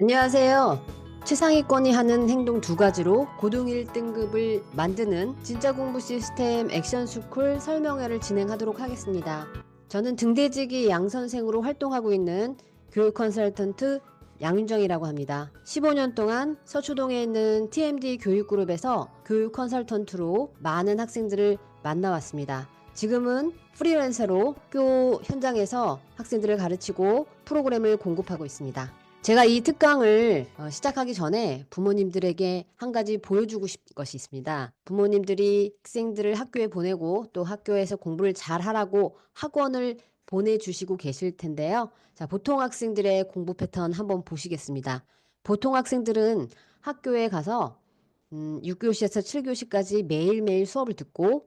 안녕하세요. 최상위권이 하는 행동 두 가지로 고등 1등급을 만드는 진짜 공부 시스템 액션 스쿨 설명회를 진행하도록 하겠습니다. 저는 등대지기 양 선생으로 활동하고 있는 교육 컨설턴트 양윤정이라고 합니다. 15년 동안 서초동에 있는 TMD 교육그룹에서 교육 컨설턴트로 많은 학생들을 만나왔습니다. 지금은 프리랜서로 학교 현장에서 학생들을 가르치고 프로그램을 공급하고 있습니다. 제가 이 특강을 시작하기 전에 부모님들에게 한 가지 보여주고 싶은 것이 있습니다. 부모님들이 학생들을 학교에 보내고 또 학교에서 공부를 잘 하라고 학원을 보내주시고 계실 텐데요. 자, 보통 학생들의 공부 패턴 한번 보시겠습니다. 보통 학생들은 학교에 가서 6교시에서 7교시까지 매일매일 수업을 듣고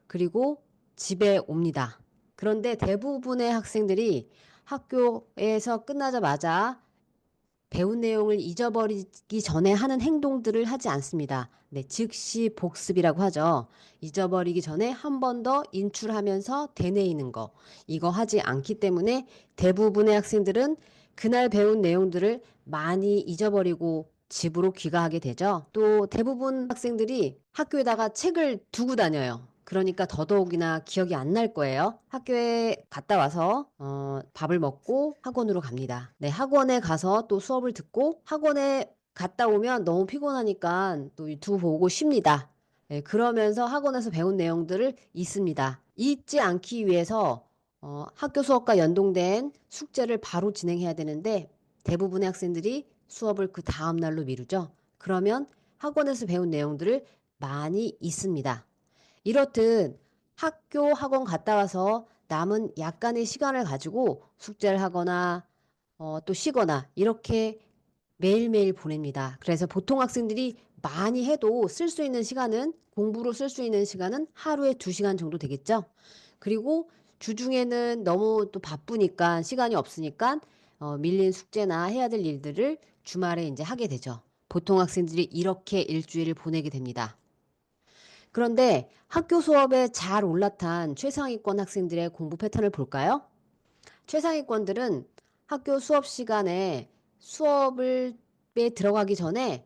그리고 집에 옵니다. 그런데 대부분의 학생들이 학교에서 끝나자마자 배운 내용을 잊어버리기 전에 하는 행동들을 하지 않습니다. 네, 즉시 복습이라고 하죠. 잊어버리기 전에 한 번 더 인출하면서 되뇌이는 거. 이거 하지 않기 때문에 대부분의 학생들은 그날 배운 내용들을 많이 잊어버리고 집으로 귀가하게 되죠. 또 대부분 학생들이 학교에다가 책을 두고 다녀요. 그러니까 더더욱이나 기억이 안 날 거예요. 학교에 갔다 와서 밥을 먹고 학원으로 갑니다. 네, 학원에 가서 또 수업을 듣고 학원에 갔다 오면 너무 피곤하니까 또 유튜브 보고 쉽니다. 네, 그러면서 학원에서 배운 내용들을 잊습니다. 잊지 않기 위해서 학교 수업과 연동된 숙제를 바로 진행해야 되는데 대부분의 학생들이 수업을 그 다음 날로 미루죠. 그러면 학원에서 배운 내용들을 많이 잊습니다. 이렇듯 학교 학원 갔다 와서 남은 약간의 시간을 가지고 숙제를 하거나 또 쉬거나 이렇게 매일매일 보냅니다. 그래서 보통 학생들이 많이 해도 쓸 수 있는 시간은 공부로 쓸 수 있는 시간은 하루에 2시간 정도 되겠죠. 그리고 주중에는 너무 또 바쁘니까 시간이 없으니까 밀린 숙제나 해야 될 일들을 주말에 이제 하게 되죠. 보통 학생들이 이렇게 일주일을 보내게 됩니다. 그런데 학교 수업에 잘 올라탄 최상위권 학생들의 공부 패턴을 볼까요? 최상위권들은 학교 수업 시간에 수업에 들어가기 전에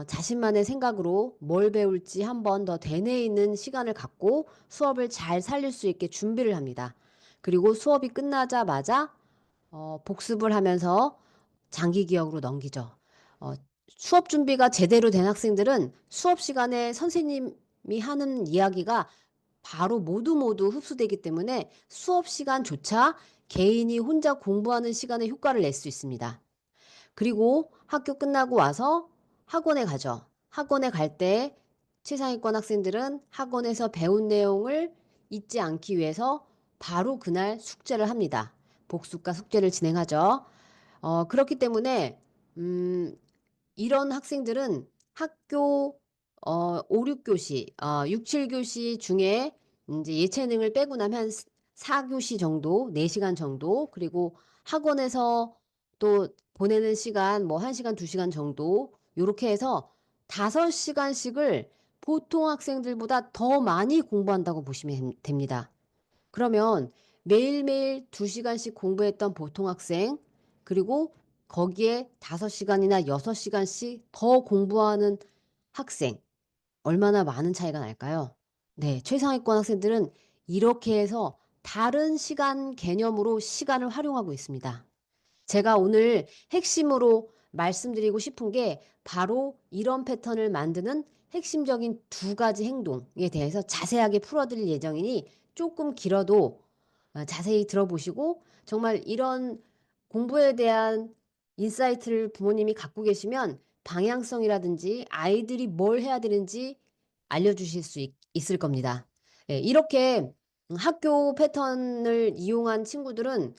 자신만의 생각으로 뭘 배울지 한 번 더 되뇌이는 시간을 갖고 수업을 잘 살릴 수 있게 준비를 합니다. 그리고 수업이 끝나자마자 복습을 하면서 장기 기억으로 넘기죠. 어, 수업 준비가 제대로 된 학생들은 수업 시간에 선생님이 하는 이야기가 바로 모두 흡수되기 때문에 수업 시간조차 개인이 혼자 공부하는 시간에 효과를 낼 수 있습니다. 그리고 학교 끝나고 와서 학원에 가죠. 학원에 갈 때 최상위권 학생들은 학원에서 배운 내용을 잊지 않기 위해서 바로 그날 숙제를 합니다. 복습과 숙제를 진행하죠. 그렇기 때문에 음, 이런 학생들은 학교 5, 6교시, 6, 7교시 중에 이제 예체능을 빼고 나면 한 4교시 정도, 4시간 정도, 그리고 학원에서 또 보내는 시간 뭐 1시간, 2시간 정도, 요렇게 해서 5시간씩을 보통 학생들보다 더 많이 공부한다고 보시면 됩니다. 그러면 매일매일 2시간씩 공부했던 보통 학생, 그리고 거기에 5시간이나 6시간씩 더 공부하는 학생, 얼마나 많은 차이가 날까요? 네, 최상위권 학생들은 이렇게 해서 다른 시간 개념으로 시간을 활용하고 있습니다. 제가 오늘 핵심으로 말씀드리고 싶은 게 바로 이런 패턴을 만드는 핵심적인 2가지 행동에 대해서 자세하게 풀어드릴 예정이니 조금 길어도 자세히 들어보시고 정말 이런 공부에 대한 인사이트를 부모님이 갖고 계시면 방향성이라든지 아이들이 뭘 해야 되는지 알려주실 수 있을 겁니다. 예, 이렇게 학교 패턴을 이용한 친구들은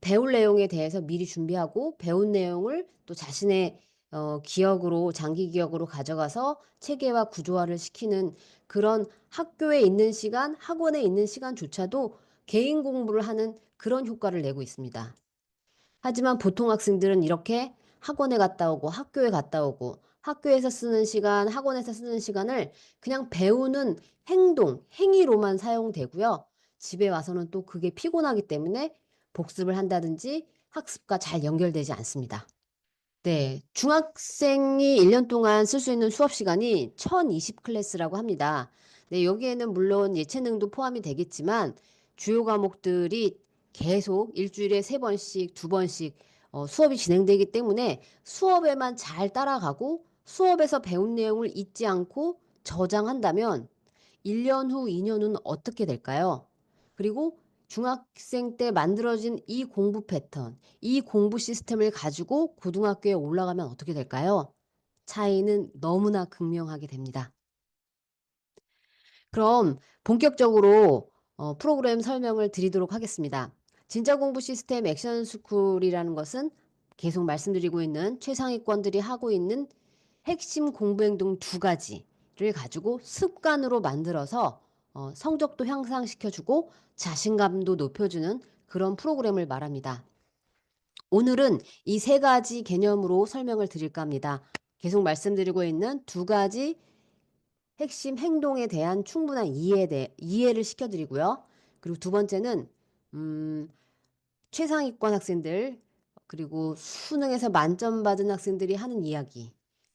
배울 내용에 대해서 미리 준비하고 배운 내용을 또 자신의 기억으로 장기 기억으로 가져가서 체계화 구조화를 시키는 그런 학교에 있는 시간, 학원에 있는 시간조차도 개인 공부를 하는 그런 효과를 내고 있습니다. 하지만 보통 학생들은 이렇게 학원에 갔다 오고 학교에 갔다 오고 학교에서 쓰는 시간, 학원에서 쓰는 시간을 그냥 배우는 행동, 행위로만 사용되고요. 집에 와서는 또 그게 피곤하기 때문에 복습을 한다든지 학습과 잘 연결되지 않습니다. 네, 중학생이 1년 동안 쓸 수 있는 수업 시간이 1020 클래스라고 합니다. 네, 여기에는 물론 예체능도 포함이 되겠지만 주요 과목들이 계속 일주일에 3번씩, 2번씩 수업이 진행되기 때문에 수업에만 잘 따라가고 수업에서 배운 내용을 잊지 않고 저장한다면 1년 후, 2년 후는 어떻게 될까요? 그리고 중학생 때 만들어진 이 공부 패턴, 이 공부 시스템을 가지고 고등학교에 올라가면 어떻게 될까요? 차이는 너무나 극명하게 됩니다. 그럼 본격적으로 프로그램 설명을 드리도록 하겠습니다. 진짜 공부 시스템 액션 스쿨이라는 것은 계속 말씀드리고 있는 최상위권들이 하고 있는 핵심 공부 행동 2가지를 가지고 습관으로 만들어서 성적도 향상시켜주고 자신감도 높여주는 그런 프로그램을 말합니다. 오늘은 이 3가지 개념으로 설명을 드릴까 합니다. 계속 말씀드리고 있는 2가지 핵심 행동에 대한 충분한 이해를 시켜드리고요. 그리고 2번째는 최상위권 학생들 그리고 수능에서 만점 받은 학생들이 하는 이야기.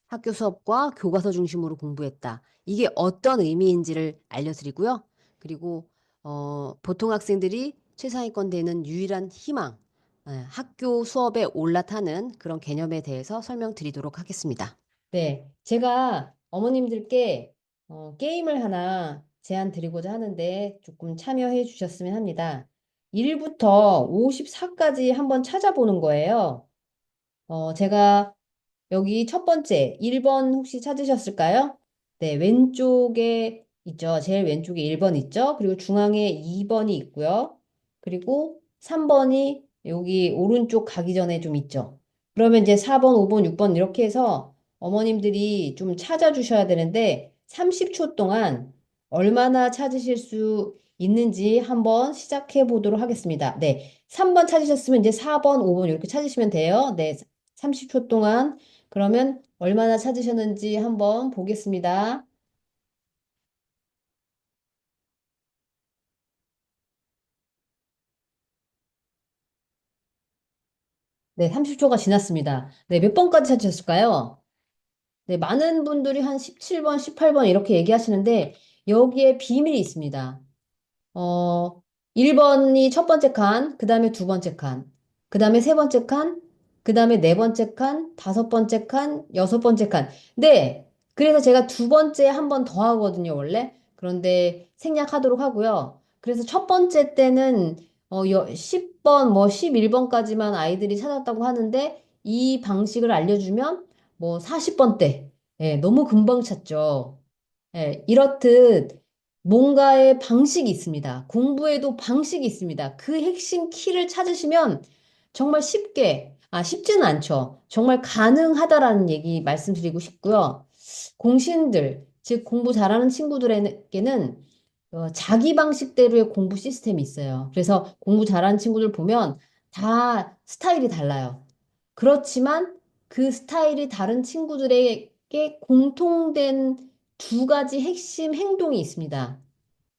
학교 수업과 교과서 중심으로 공부했다. 이게 어떤 의미인지를 알려드리고요. 그리고 보통 학생들이 최상위권 되는 유일한 희망, 학교 수업에 올라타는 그런 개념에 대해서 설명드리도록 하겠습니다. 네, 제가 어머님들께 게임을 하나 제안 드리고자 하는데 조금 참여해 주셨으면 합니다. 1부터 54까지 한번 찾아보는 거예요. 제가 여기 첫 번째 1번 혹시 찾으셨을까요? 네, 왼쪽에 있죠. 제일 왼쪽에 1번 있죠. 그리고 중앙에 2번이 있고요. 그리고 3번이 여기 오른쪽 가기 전에 좀 있죠. 그러면 이제 4번, 5번, 6번 이렇게 해서 어머님들이 좀 찾아주셔야 되는데 30초 동안 얼마나 찾으실 수 있는지 한번 시작해 보도록 하겠습니다. 네, 3번 찾으셨으면 이제 4번, 5번 이렇게 찾으시면 돼요. 네, 30초 동안 그러면 얼마나 찾으셨는지 한번 보겠습니다. 네, 30초가 지났습니다. 네, 몇 번까지 찾으셨을까요? 네, 많은 분들이 한 17번, 18번 이렇게 얘기하시는데 여기에 비밀이 있습니다. 어, 1번이 첫 번째 칸, 그 다음에 두 번째 칸, 그 다음에 세 번째 칸, 그 다음에 네 번째 칸, 다섯 번째 칸, 여섯 번째 칸. 네, 그래서 제가 두 번째 한 번 더 하거든요, 원래. 그런데 생략하도록 하고요. 그래서 첫 번째 때는 10번, 뭐 11번까지만 아이들이 찾았다고 하는데 이 방식을 알려주면 뭐 40번 때, 예, 너무 금방 찾죠. 예, 이렇듯 뭔가의 방식이 있습니다. 공부에도 방식이 있습니다. 그 핵심 키를 찾으시면 정말 쉽지는 않죠. 정말 가능하다라는 얘기 말씀드리고 싶고요. 공신들, 즉 공부 잘하는 친구들에게는 자기 방식대로의 공부 시스템이 있어요. 그래서 공부 잘하는 친구들 보면 다 스타일이 달라요. 그렇지만 그 스타일이 다른 친구들에게 공통된 2가지 핵심 행동이 있습니다.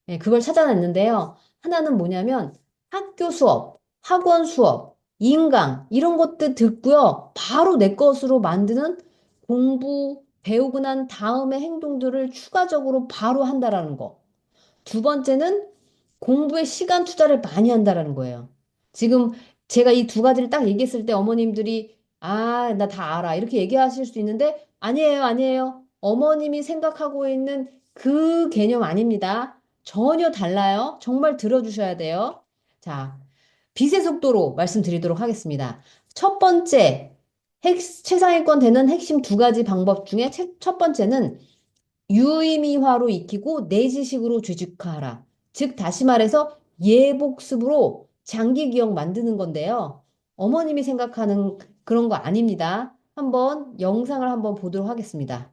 네, 그걸 찾아냈는데요. 하나는 뭐냐면 학교 수업, 학원 수업, 인강 이런 것들 듣고요. 바로 내 것으로 만드는 공부 배우고 난 다음의 행동들을 추가적으로 바로 한다라는 거. 2번째는 공부에 시간 투자를 많이 한다라는 거예요. 지금 제가 이 2가지를 딱 얘기했을 때 어머님들이 아, 나 다 알아. 이렇게 얘기하실 수 있는데 아니에요, 아니에요. 어머님이 생각하고 있는 그 개념 아닙니다. 전혀 달라요. 정말 들어주셔야 돼요. 자, 빛의 속도로 말씀드리도록 하겠습니다. 첫 번째, 최상위권 되는 핵심 2가지 방법 중에 첫 번째는 유의미화로 익히고 내지식으로 죄직화하라. 즉, 다시 말해서 예복습으로 장기 기억 만드는 건데요. 어머님이 생각하는 그런 거 아닙니다. 한번 영상을 한번 보도록 하겠습니다.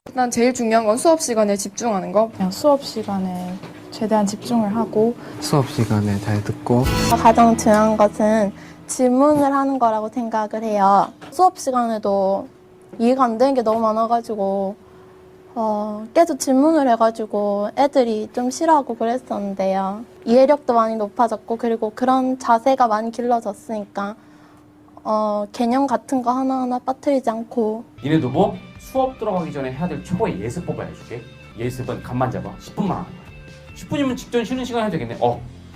일단 제일 중요한 건 수업 시간에 집중하는 거. 그냥 수업 시간에 최대한 집중을 하고 수업 시간에 잘 듣고 가장 중요한 것은 질문을 하는 거라고 생각을 해요. 수업 시간에도 이해가 안 되는 게 너무 많아가지고 계속 질문을 해가지고 애들이 좀 싫어하고 그랬었는데요. 이해력도 많이 높아졌고 그리고 그런 자세가 많이 길러졌으니까 개념 같은 거 하나하나 빠뜨리지 않고 니네도 뭐 수업 들어가기 전에 해야 될 최고의 예습법을 알려줄게. 예습은 간만 잡아 10분만 하는 거야. 10분이면 직전 쉬는 시간 해도 되겠네.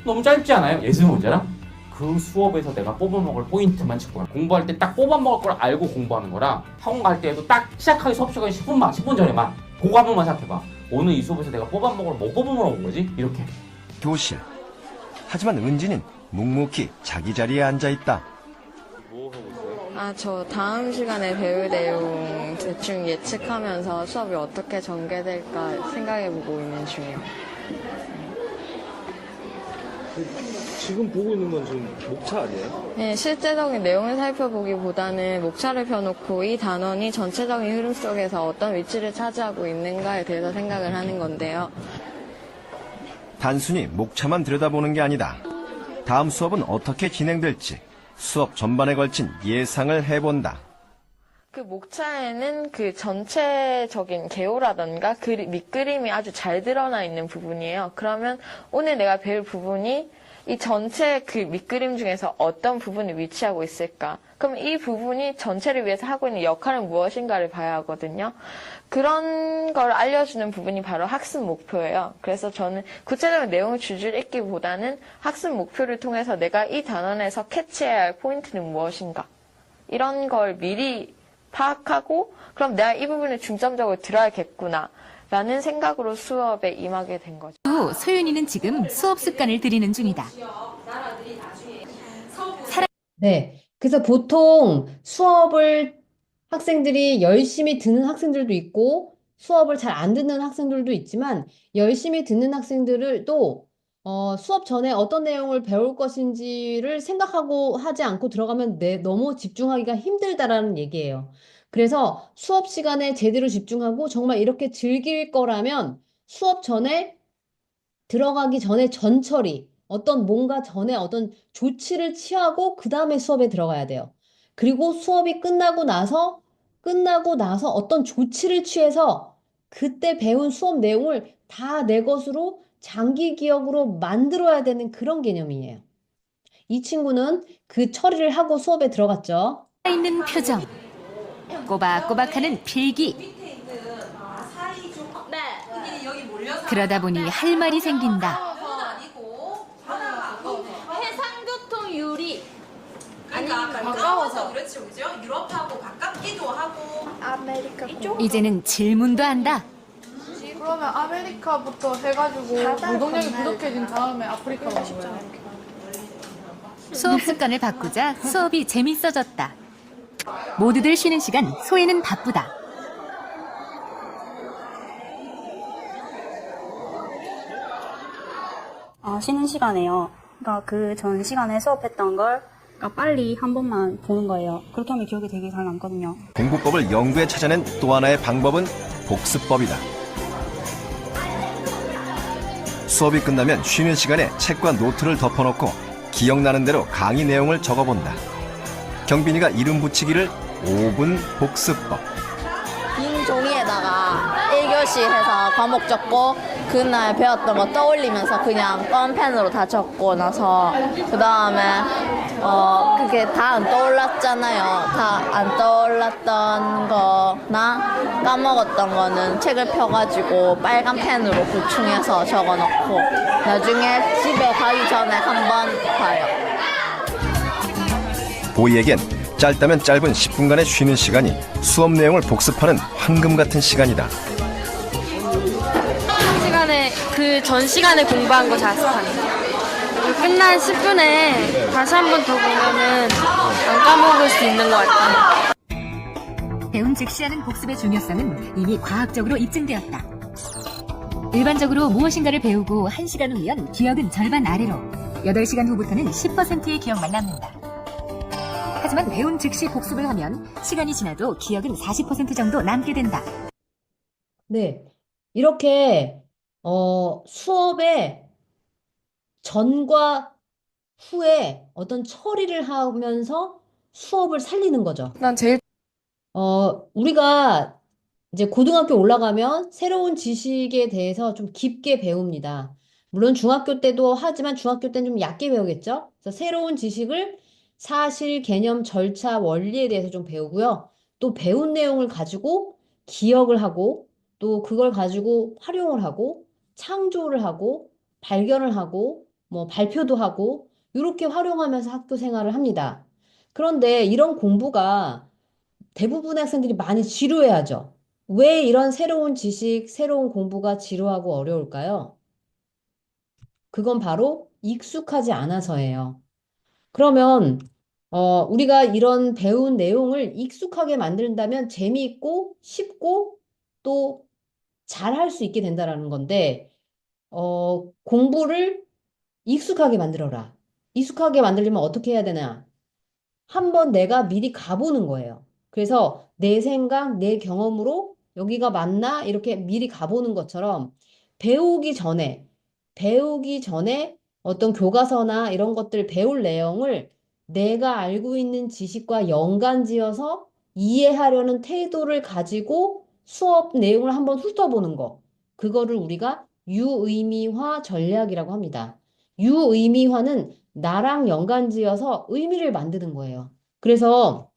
너무 짧지 않아요? 예습 문제랑? 그 수업에서 내가 뽑아먹을 포인트만 짚고 가. 공부할 때 딱 뽑아먹을 걸 알고 공부하는 거랑 학원 갈 때에도 딱 시작하기 수업 시간 10분 전에만 그거 한 번만 생각해봐. 오늘 이 수업에서 내가 뽑아먹을 걸 뭐 뽑아먹으러 온 거지? 이렇게. 교실. 하지만 은진은 묵묵히 자기 자리에 앉아 있다. 저 다음 시간에 배울 내용 대충 예측하면서 수업이 어떻게 전개될까 생각해보고 있는 중이에요. 지금 보고 있는 건 지금 목차 아니에요? 네, 실제적인 내용을 살펴보기보다는 목차를 펴놓고 이 단원이 전체적인 흐름 속에서 어떤 위치를 차지하고 있는가에 대해서 생각을 하는 건데요. 단순히 목차만 들여다보는 게 아니다. 다음 수업은 어떻게 진행될지 수업 전반에 걸친 예상을 해본다. 그 목차에는 그 전체적인 개요라던가 밑그림이 아주 잘 드러나 있는 부분이에요. 그러면 오늘 내가 배울 부분이 이 전체 그 밑그림 중에서 어떤 부분이 위치하고 있을까? 그럼 이 부분이 전체를 위해서 하고 있는 역할은 무엇인가를 봐야 하거든요. 그런 걸 알려주는 부분이 바로 학습 목표예요. 그래서 저는 구체적인 내용을 줄줄 읽기보다는 학습 목표를 통해서 내가 이 단원에서 캐치해야 할 포인트는 무엇인가? 이런 걸 미리 파악하고 그럼 내가 이 부분을 중점적으로 들어야겠구나 라는 생각으로 수업에 임하게 된 거죠. 또 소윤이는 지금 수업 습관을 들이는 중이다. 네. 그래서 보통 수업을 학생들이 열심히 듣는 학생들도 있고 수업을 잘 안 듣는 학생들도 있지만 열심히 듣는 학생들을 또 수업 전에 어떤 내용을 배울 것인지를 생각하고 하지 않고 들어가면 너무 집중하기가 힘들다라는 얘기예요. 그래서 수업 시간에 제대로 집중하고 정말 이렇게 즐길 거라면 수업 전에 들어가기 전에 전처리, 뭔가 전에 어떤 조치를 취하고 그 다음에 수업에 들어가야 돼요. 그리고 수업이 끝나고 나서 어떤 조치를 취해서 그때 배운 수업 내용을 다 내 것으로 장기 기억으로 만들어야 되는 그런 개념이에요. 이 친구는 그 처리를 하고 수업에 들어갔죠. 있는 표정, 꼬박꼬박하는 필기. 그러다 보니 할 말이 생긴다. 해상교통 유리. 그러니까 가까워서 그렇지, 그죠? 유럽하고 가깝기도 하고. 아메리카 이제는 질문도 한다. 그러면 아메리카부터 해가지고 노동력이 부족해진 다음에 아프리카 가는 거예요. 수업 습관을 바꾸자 수업이 재밌어졌다. 모두들 쉬는 시간, 소희는 바쁘다. 쉬는 시간에요. 그러니까 그 전 시간에 수업했던 걸 빨리 한 번만 보는 거예요. 그렇게 하면 기억이 되게 잘 남거든요. 공부법을 연구해 찾아낸 또 하나의 방법은 복습법이다. 수업이 끝나면 쉬는 시간에 책과 노트를 덮어놓고 기억나는 대로 강의 내용을 적어본다. 경빈이가 이름 붙이기를 5분 복습법. 빈 종이에다가 1교시 해서 과목 적고 그날 배웠던 거 떠올리면서 그냥 껌펜으로 다 적고 나서 그 다음에 그게 다 안 떠올랐잖아요. 다 안 떠올랐던 거나 까먹었던 거는 책을 펴가지고 빨간 펜으로 보충해서 적어놓고 나중에 집에 가기 전에 한번 봐요. 보이에겐 짧다면 짧은 10분간의 쉬는 시간이 수업 내용을 복습하는 황금 같은 시간이다. 시간에 그 전 시간에 공부한 거 자습하는 거. 끝난 10분에 다시 한 번 더 보면은 안 까먹을 수 있는 것 같아요. 배운 즉시 하는 복습의 중요성은 이미 과학적으로 입증되었다. 일반적으로 무엇인가를 배우고 1시간 후면 기억은 절반 아래로, 8시간 후부터는 10%의 기억만 남는다. 하지만 배운 즉시 복습을 하면 시간이 지나도 기억은 40% 정도 남게 된다. 네. 이렇게 수업의 전과 후에 어떤 처리를 하면서 수업을 살리는 거죠. 난 제일 우리가 이제 고등학교 올라가면 새로운 지식에 대해서 좀 깊게 배웁니다. 물론 중학교 때도 하지만 중학교 때는 좀 얕게 배우겠죠? 그래서 새로운 지식을 사실, 개념, 절차, 원리에 대해서 좀 배우고요. 또 배운 내용을 가지고 기억을 하고 또 그걸 가지고 활용을 하고 창조를 하고 발견을 하고 뭐 발표도 하고 이렇게 활용하면서 학교 생활을 합니다. 그런데 이런 공부가 대부분의 학생들이 많이 지루해하죠. 왜 이런 새로운 지식, 새로운 공부가 지루하고 어려울까요? 그건 바로 익숙하지 않아서예요. 그러면 우리가 이런 배운 내용을 익숙하게 만든다면 재미있고 쉽고 또 잘할 수 있게 된다라는 건데 공부를 익숙하게 만들어라. 익숙하게 만들려면 어떻게 해야 되나? 한번 내가 미리 가보는 거예요. 그래서 내 생각, 내 경험으로 여기가 맞나? 이렇게 미리 가보는 것처럼 배우기 전에, 배우기 전에 어떤 교과서나 이런 것들 배울 내용을 내가 알고 있는 지식과 연관지어서 이해하려는 태도를 가지고 수업 내용을 한번 훑어보는 거. 그거를 우리가 유의미화 전략이라고 합니다. 유의미화는 나랑 연관지어서 의미를 만드는 거예요. 그래서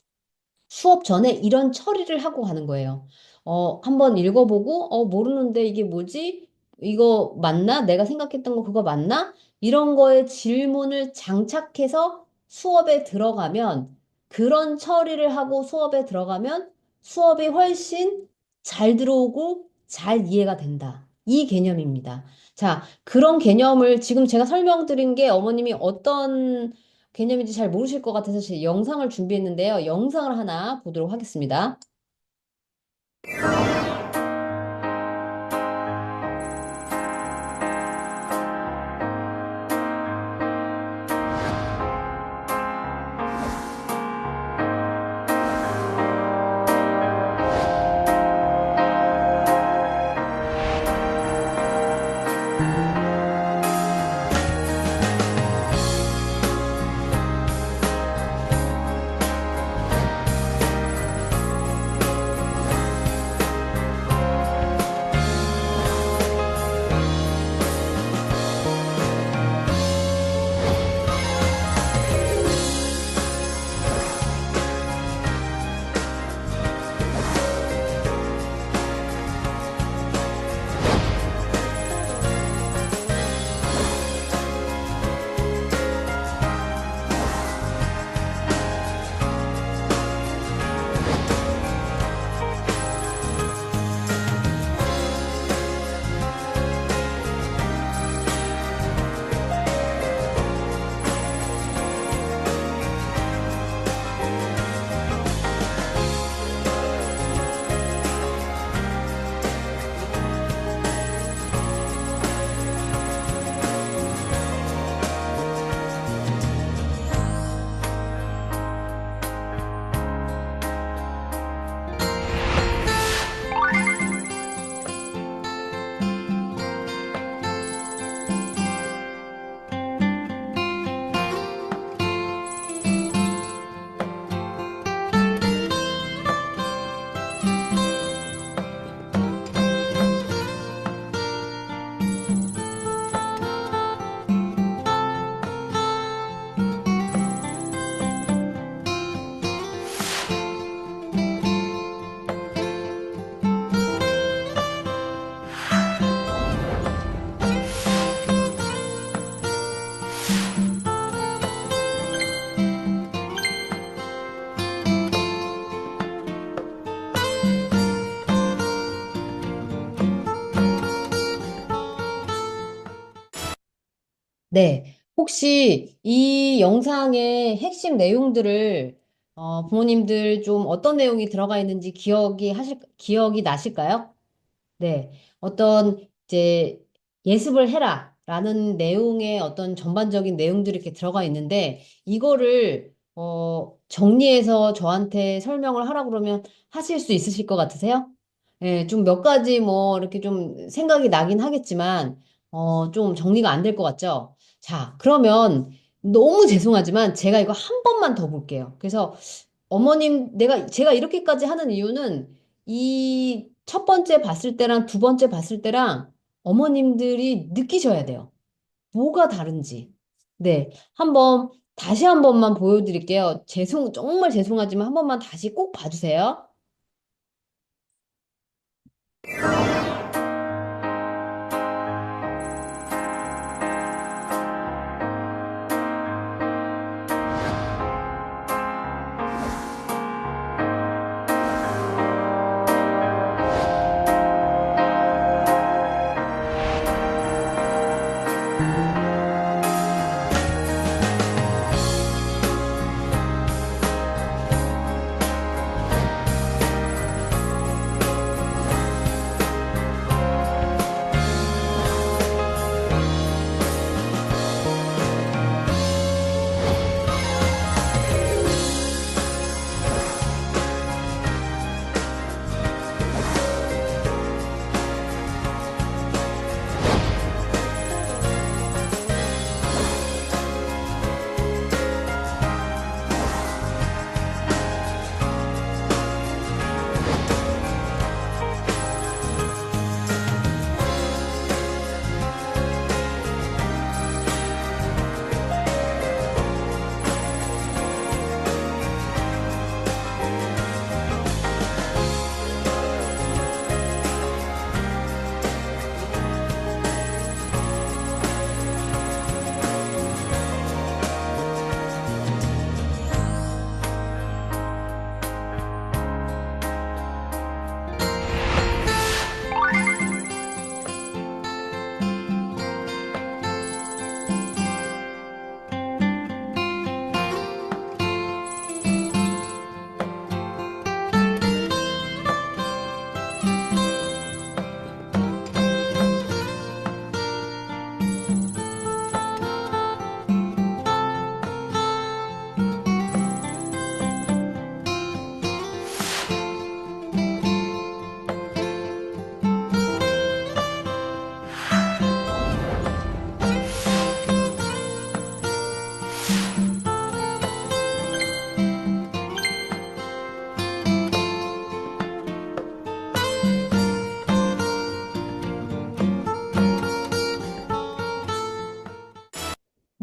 수업 전에 이런 처리를 하고 가는 거예요. 한번 읽어보고, 모르는데 이게 뭐지? 이거 맞나? 내가 생각했던 거 그거 맞나? 이런 거에 질문을 장착해서 수업에 들어가면, 그런 처리를 하고 수업에 들어가면 수업이 훨씬 잘 들어오고 잘 이해가 된다. 이 개념입니다. 자, 그런 개념을 지금 제가 설명드린 게 어머님이 어떤 개념인지 잘 모르실 것 같아서 제 영상을 준비했는데요. 영상을 하나 보도록 하겠습니다. 네. 혹시 이 영상의 핵심 내용들을 부모님들 좀 어떤 내용이 들어가 있는지 기억이 나실까요? 네. 어떤 이제 예습을 해라 라는 내용의 어떤 전반적인 내용들이 이렇게 들어가 있는데 이거를 정리해서 저한테 설명을 하라 그러면 하실 수 있으실 것 같으세요? 예, 좀 몇 가지 뭐 이렇게 좀 생각이 나긴 하겠지만 좀 정리가 안 될 것 같죠? 자, 그러면 너무 죄송하지만 제가 이거 한 번만 더 볼게요. 그래서 어머님, 제가 이렇게까지 하는 이유는 이 첫 번째 봤을 때랑 두 번째 봤을 때랑 어머님들이 느끼셔야 돼요. 뭐가 다른지. 네. 한번 다시 한 번만 보여드릴게요. 정말 죄송하지만 한 번만 다시 꼭 봐주세요.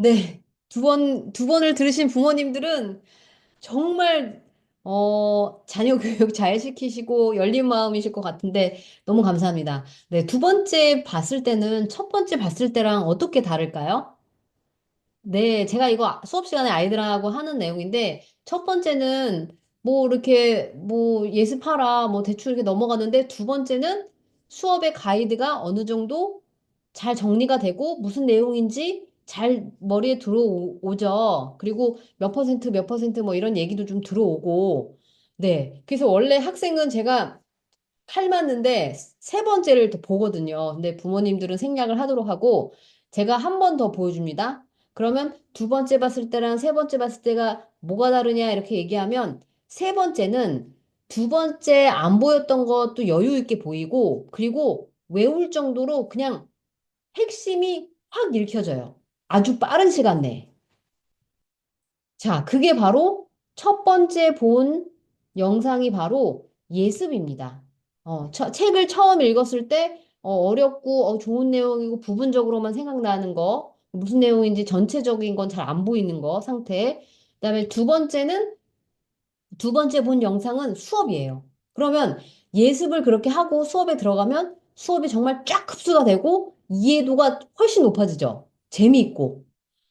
네, 두 번을 들으신 부모님들은 정말, 자녀 교육 잘 시키시고 열린 마음이실 것 같은데 너무 감사합니다. 네, 두 번째 봤을 때는 첫 번째 봤을 때랑 어떻게 다를까요? 네, 제가 이거 수업 시간에 아이들하고 하는 내용인데, 첫 번째는 뭐 이렇게 뭐 예습하라, 뭐 대충 이렇게 넘어가는데, 두 번째는 수업의 가이드가 어느 정도 잘 정리가 되고, 무슨 내용인지 잘 머리에 들어오죠. 그리고 몇 퍼센트 뭐 이런 얘기도 좀 들어오고, 네. 그래서 원래 학생은 제가 칼 맞는데 세 번째를 더 보거든요. 근데 부모님들은 생략을 하도록 하고 제가 한 번 더 보여줍니다. 그러면 두 번째 봤을 때랑 세 번째 봤을 때가 뭐가 다르냐 이렇게 얘기하면 세 번째는 두 번째 안 보였던 것도 여유 있게 보이고 그리고 외울 정도로 그냥 핵심이 확 읽혀져요. 아주 빠른 시간 내에. 자, 그게 바로 첫 번째 본 영상이 바로 예습입니다. 책을 처음 읽었을 때 어렵고 좋은 내용이고 부분적으로만 생각나는 거, 무슨 내용인지 전체적인 건 잘 안 보이는 거 상태. 그다음에 두 번째 본 영상은 수업이에요. 그러면 예습을 그렇게 하고 수업에 들어가면 수업이 정말 쫙 흡수가 되고 이해도가 훨씬 높아지죠. 재미있고.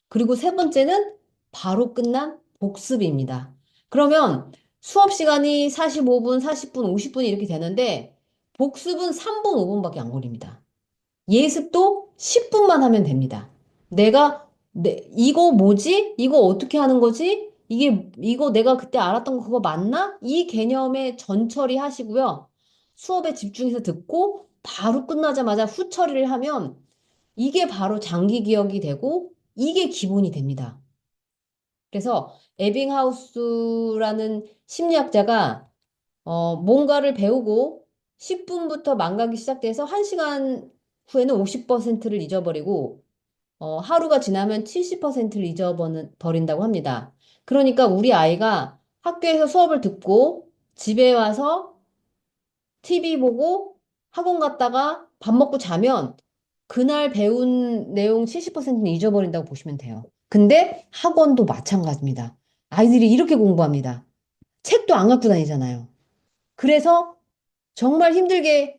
그리고 세 번째는 바로 끝난 복습입니다. 그러면 수업 시간이 45분, 40분, 50분이 이렇게 되는데 복습은 3분, 5분밖에 안 걸립니다. 예습도 10분만 하면 됩니다. 이거 뭐지? 이거 어떻게 하는 거지? 이거 내가 그때 알았던 거 그거 맞나? 이 개념에 전처리 하시고요. 수업에 집중해서 듣고 바로 끝나자마자 후처리를 하면 이게 바로 장기 기억이 되고 이게 기본이 됩니다. 그래서 에빙하우스라는 심리학자가 뭔가를 배우고 10분부터 망각이 시작돼서 1시간 후에는 50%를 잊어버리고 하루가 지나면 70%를 잊어버린다고 합니다. 그러니까 우리 아이가 학교에서 수업을 듣고 집에 와서 TV 보고 학원 갔다가 밥 먹고 자면 그날 배운 내용 70%는 잊어버린다고 보시면 돼요. 근데 학원도 마찬가지입니다. 아이들이 이렇게 공부합니다. 책도 안 갖고 다니잖아요. 그래서 정말 힘들게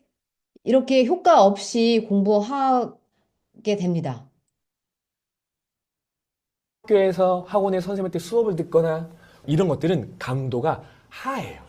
이렇게 효과 없이 공부하게 됩니다. 학교에서 학원의 선생님한테 수업을 듣거나 이런 것들은 강도가 하예요.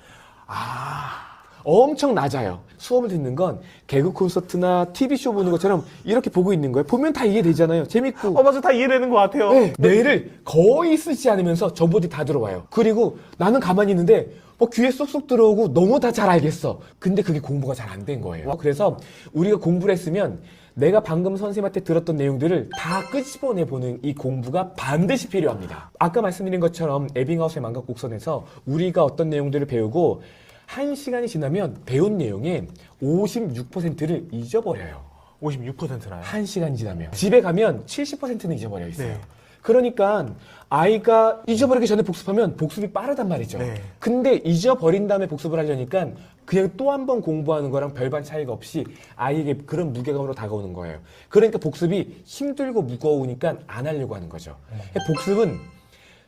엄청 낮아요. 수업을 듣는 건 개그 콘서트나 TV쇼 보는 것처럼 이렇게 보고 있는 거예요. 보면 다 이해되잖아요. 재밌고. 맞아. 다 이해되는 것 같아요. 네, 뇌를 거의 쓰지 않으면서 정보들이 다 들어와요. 그리고 나는 가만히 있는데 귀에 쏙쏙 들어오고 너무 다 잘 알겠어. 근데 그게 공부가 잘 안 된 거예요. 그래서 우리가 공부를 했으면 내가 방금 선생님한테 들었던 내용들을 다 끄집어내보는 이 공부가 반드시 필요합니다. 아까 말씀드린 것처럼 에빙하우스의 만각곡선에서 우리가 어떤 내용들을 배우고 1시간이 지나면 배운 내용의 56%를 잊어버려요. 56%나요? 1시간이 지나면. 집에 가면 70%는 잊어버려 있어요. 그러니까 아이가 잊어버리기 전에 복습하면 복습이 빠르단 말이죠. 근데 잊어버린 다음에 복습을 하려니까 그냥 또 한 번 공부하는 거랑 별반 차이가 없이 아이에게 그런 무게감으로 다가오는 거예요. 그러니까 복습이 힘들고 무거우니까 안 하려고 하는 거죠. 복습은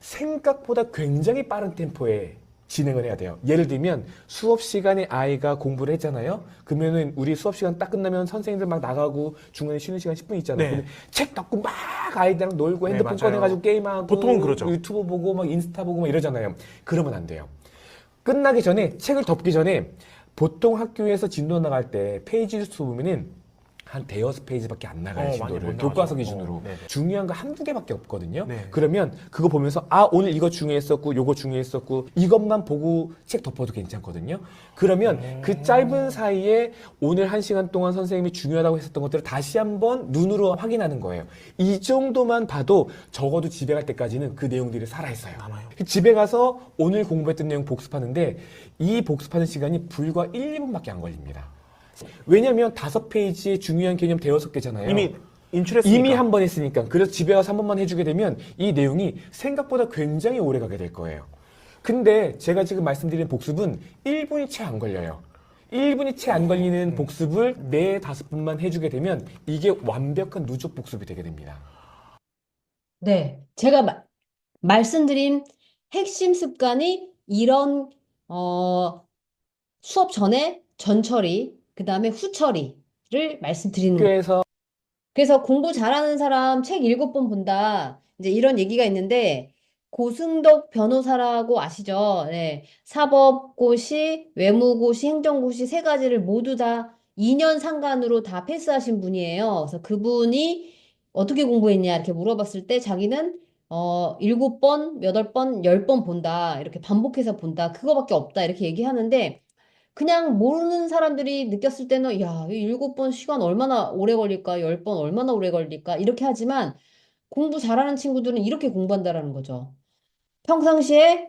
생각보다 굉장히 빠른 템포에 진행을 해야 돼요. 예를 들면 수업 시간에 아이가 공부를 했잖아요. 그러면은 우리 수업 시간 딱 끝나면 선생님들 막 나가고 중간에 쉬는 시간 10분 있잖아요. 근데 책 닫고 막 아이들이랑 놀고 핸드폰 꺼내가지고 게임하고 보통은 그러죠. 유튜브 보고 막 인스타 보고 막 이러잖아요. 그러면 안 돼요. 끝나기 전에 책을 덮기 전에 보통 학교에서 진도 나갈 때 페이지 수 보면은 한 대여섯 페이지밖에 안 나가요, 진도를. 교과서 기준으로. 중요한 거 한두 개밖에 없거든요. 그러면 그거 보면서 오늘 이거 중요했었고 요거 중요했었고 이것만 보고 책 덮어도 괜찮거든요. 그러면 그 짧은 사이에 오늘 1시간 동안 선생님이 중요하다고 했었던 것들을 다시 한번 눈으로 확인하는 거예요. 이 정도만 봐도 적어도 집에 갈 때까지는 그 내용들이 살아있어요. 집에 가서 오늘 공부했던 내용 복습하는데 이 복습하는 시간이 불과 1, 2분밖에 안 걸립니다. 왜냐면 5페이지의 중요한 개념 대여섯 개잖아요. 이미 인출했으니까. 이미 한 번 했으니까. 그래서 집에 가서 한 번만 해주게 되면 이 내용이 생각보다 굉장히 오래 가게 될 거예요. 근데 제가 지금 말씀드린 복습은 1분이 채 안 걸려요. 1분이 채 안 걸리는 복습을 4, 5분만 해주게 되면 이게 완벽한 누적 복습이 되게 됩니다. 네, 제가 말씀드린 핵심 습관이 이런 수업 전에 전처리, 그 다음에 후처리를 말씀드리는 거예요. 그래서 공부 잘하는 사람 책 7번 본다. 이제 이런 얘기가 있는데 고승덕 변호사라고 아시죠? 네. 사법고시, 외무고시, 행정고시 3가지를 모두 다 2년 상간으로 다 패스하신 분이에요. 그래서 그분이 어떻게 공부했냐 이렇게 물어봤을 때 자기는 7번, 8번, 10번 본다. 이렇게 반복해서 본다. 그거밖에 없다. 이렇게 얘기하는데 그냥 모르는 사람들이 느꼈을 때는 야, 이 7번 시간 얼마나 오래 걸릴까? 10번 얼마나 오래 걸릴까? 이렇게 하지만 공부 잘하는 친구들은 이렇게 공부한다라는 거죠. 평상시에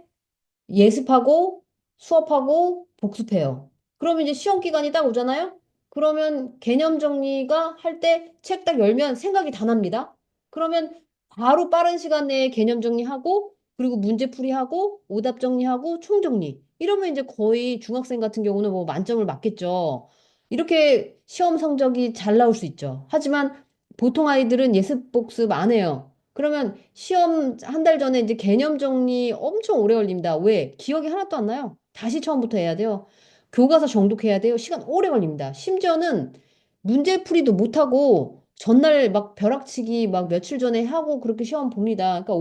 예습하고 수업하고 복습해요. 그러면 이제 시험 기간이 딱 오잖아요? 그러면 개념 정리가 할 때 책 딱 열면 생각이 다 납니다. 그러면 바로 빠른 시간 내에 개념 정리하고 그리고 문제풀이하고 오답 정리하고 총정리. 이러면 이제 거의 중학생 같은 경우는 뭐 만점을 맞겠죠. 이렇게 시험 성적이 잘 나올 수 있죠. 하지만 보통 아이들은 예습 복습 안 해요. 그러면 시험 한 달 전에 이제 개념 정리 엄청 오래 걸립니다. 왜? 기억이 하나도 안 나요. 다시 처음부터 해야 돼요. 교과서 정독해야 돼요. 시간 오래 걸립니다. 심지어는 문제풀이도 못하고 전날 막 벼락치기 막 며칠 전에 하고 그렇게 시험 봅니다. 그러니까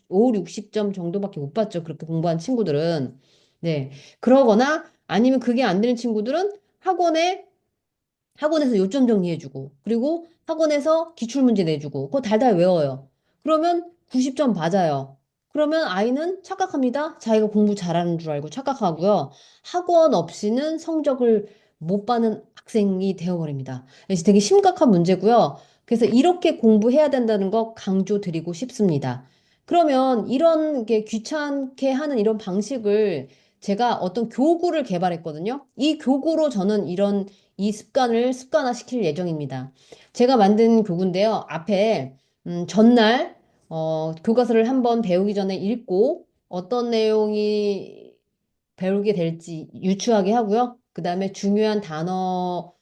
5, 60점 정도밖에 못 받죠. 그렇게 공부한 친구들은. 네. 그러거나 아니면 그게 안 되는 친구들은 학원에서 요점 정리해주고 그리고 학원에서 기출문제 내주고 그거 달달 외워요. 그러면 90점 맞아요. 그러면 아이는 착각합니다. 자기가 공부 잘하는 줄 알고 착각하고요. 학원 없이는 성적을 못 받는 학생이 되어버립니다. 그래서 되게 심각한 문제고요. 그래서 이렇게 공부해야 된다는 거 강조드리고 싶습니다. 그러면 이런 게 귀찮게 하는 이런 방식을 제가 어떤 교구를 개발했거든요. 이 교구로 저는 이 습관을 습관화시킬 예정입니다. 제가 만든 교구인데요. 앞에 전날 교과서를 한번 배우기 전에 읽고 어떤 내용이 배우게 될지 유추하게 하고요. 그 다음에 중요 단어,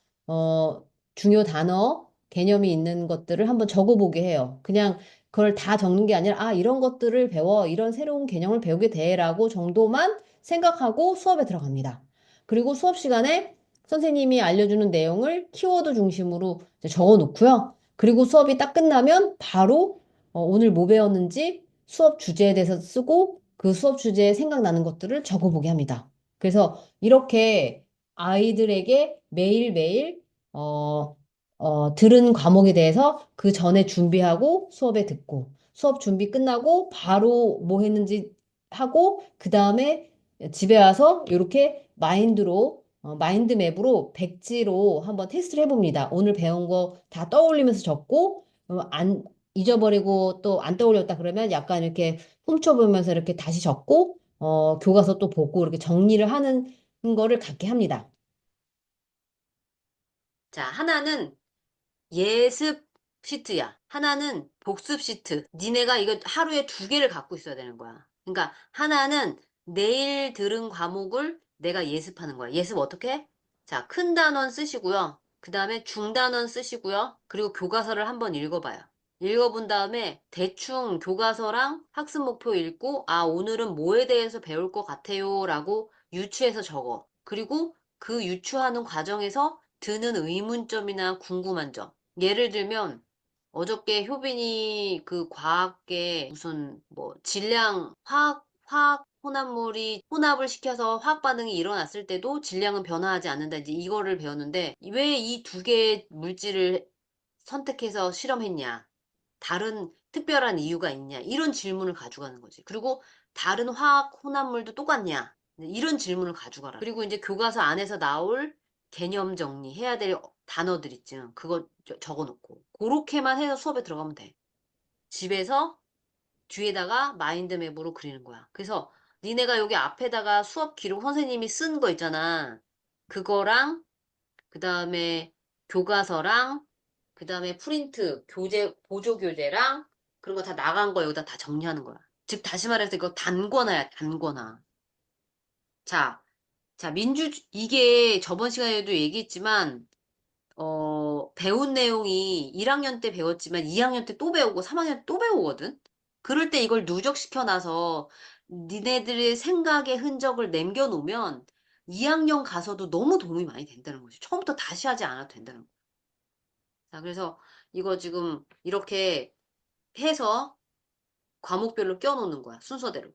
개념이 있는 것들을 한번 적어보게 해요. 그냥 그걸 다 적는 게 아니라 아 이런 것들을 배워 이런 새로운 개념을 배우게 돼라고 정도만 생각하고 수업에 들어갑니다. 그리고 수업 시간에 선생님이 알려주는 내용을 키워드 중심으로 이제 적어 놓고요. 그리고 수업이 딱 끝나면 바로 오늘 뭐 배웠는지 수업 주제에 대해서 쓰고 그 수업 주제에 생각나는 것들을 적어보게 합니다. 그래서 이렇게 아이들에게 매일매일 들은 과목에 대해서 그 전에 준비하고 수업에 듣고 수업 준비 끝나고 바로 뭐 했는지 하고 그 다음에 집에 와서 이렇게 마인드 맵으로 백지로 한번 테스트를 해봅니다. 오늘 배운 거 다 떠올리면서 적고 안 잊어버리고 또 안 떠올렸다 그러면 약간 이렇게 훔쳐보면서 이렇게 다시 적고 교과서 또 보고 이렇게 정리를 하는 거를 갖게 합니다. 자, 하나는 예습 시트야. 하나는 복습 시트. 니네가 이거 하루에 2개를 갖고 있어야 되는 거야. 그러니까 하나는 내일 들은 과목을 내가 예습하는 거야. 예습 어떻게 해? 자, 큰 단원 쓰시고요. 그 다음에 중단원 쓰시고요. 그리고 교과서를 한번 읽어봐요. 읽어본 다음에 대충 교과서랑 학습 목표 읽고 아 오늘은 뭐에 대해서 배울 것 같아요 라고 유추해서 적어. 그리고 그 유추하는 과정에서 드는 의문점이나 궁금한 점. 예를 들면 어저께 효빈이 그 과학계 무슨 뭐 질량 화학 혼합물이 혼합을 시켜서 화학 반응이 일어났을 때도 질량은 변화하지 않는다. 이제 이거를 배웠는데 왜 이 2개의 물질을 선택해서 실험했냐? 다른 특별한 이유가 있냐? 이런 질문을 가져가는 거지. 그리고 다른 화학 혼합물도 똑같냐? 이런 질문을 가져가라. 그리고 이제 교과서 안에서 나올 개념 정리해야 될 단어들 있지. 그거 적어놓고 그렇게만 해서 수업에 들어가면 돼. 집에서 뒤에다가 마인드맵으로 그리는 거야. 그래서 니네가 여기 앞에다가 수업 기록 선생님이 쓴 거 있잖아. 그거랑 그 다음에 교과서랑 그 다음에 프린트 교재 보조 교재랑 그런 거 다 나간 거 여기다 다 정리하는 거야. 즉 다시 말해서 이거 단권화야. 단권화. 자 이게 저번 시간에도 얘기했지만 배운 내용이 1학년 때 배웠지만 2학년 때 또 배우고 3학년 때 또 배우거든. 그럴 때 이걸 누적시켜놔서 니네들의 생각의 흔적을 남겨놓으면 2학년 가서도 너무 도움이 많이 된다는 거지. 처음부터 다시 하지 않아도 된다는 거야. 자, 그래서 이거 지금 이렇게 해서 과목별로 껴놓는 거야. 순서대로.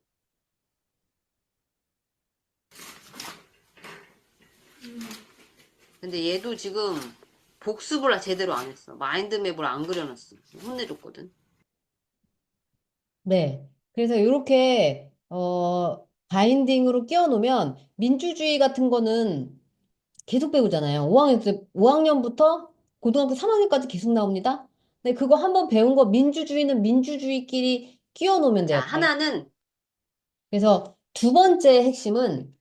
근데 얘도 지금 복습을 제대로 안 했어. 마인드맵을 안 그려놨어. 혼내줬거든. 네. 그래서 이렇게 바인딩으로 끼워놓으면 민주주의 같은 거는 계속 배우잖아요. 5학년부터 고등학교 3학년까지 계속 나옵니다. 근데 그거 한번 배운 거 민주주의는 민주주의끼리 끼워놓으면 돼요. 하나는 그래서 두 번째 핵심은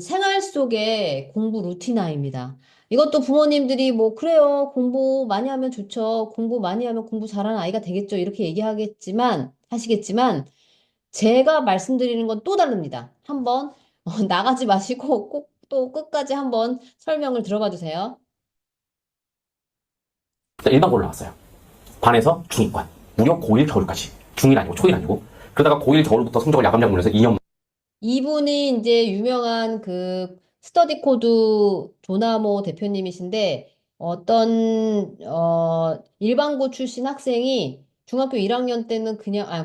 생활 속의 공부 루틴화입니다. 이것도 부모님들이 뭐 그래요. 공부 많이 하면 좋죠. 공부 많이 하면 공부 잘하는 아이가 되겠죠. 이렇게 하시겠지만 제가 말씀드리는 건 또 다릅니다. 한번 나가지 마시고 꼭 또 끝까지 한번 설명을 들어봐 주세요. 일반고를 나왔어요. 반에서 중위권. 무려 고1 겨울까지. 중1 아니고 초1 아니고. 그러다가 고1 겨울부터 성적을 야금야금해서 2년. 이분이 이제 유명한 그 스터디 코드 조나모 대표님이신데 어떤 일반고 출신 학생이 중학교 1학년 때는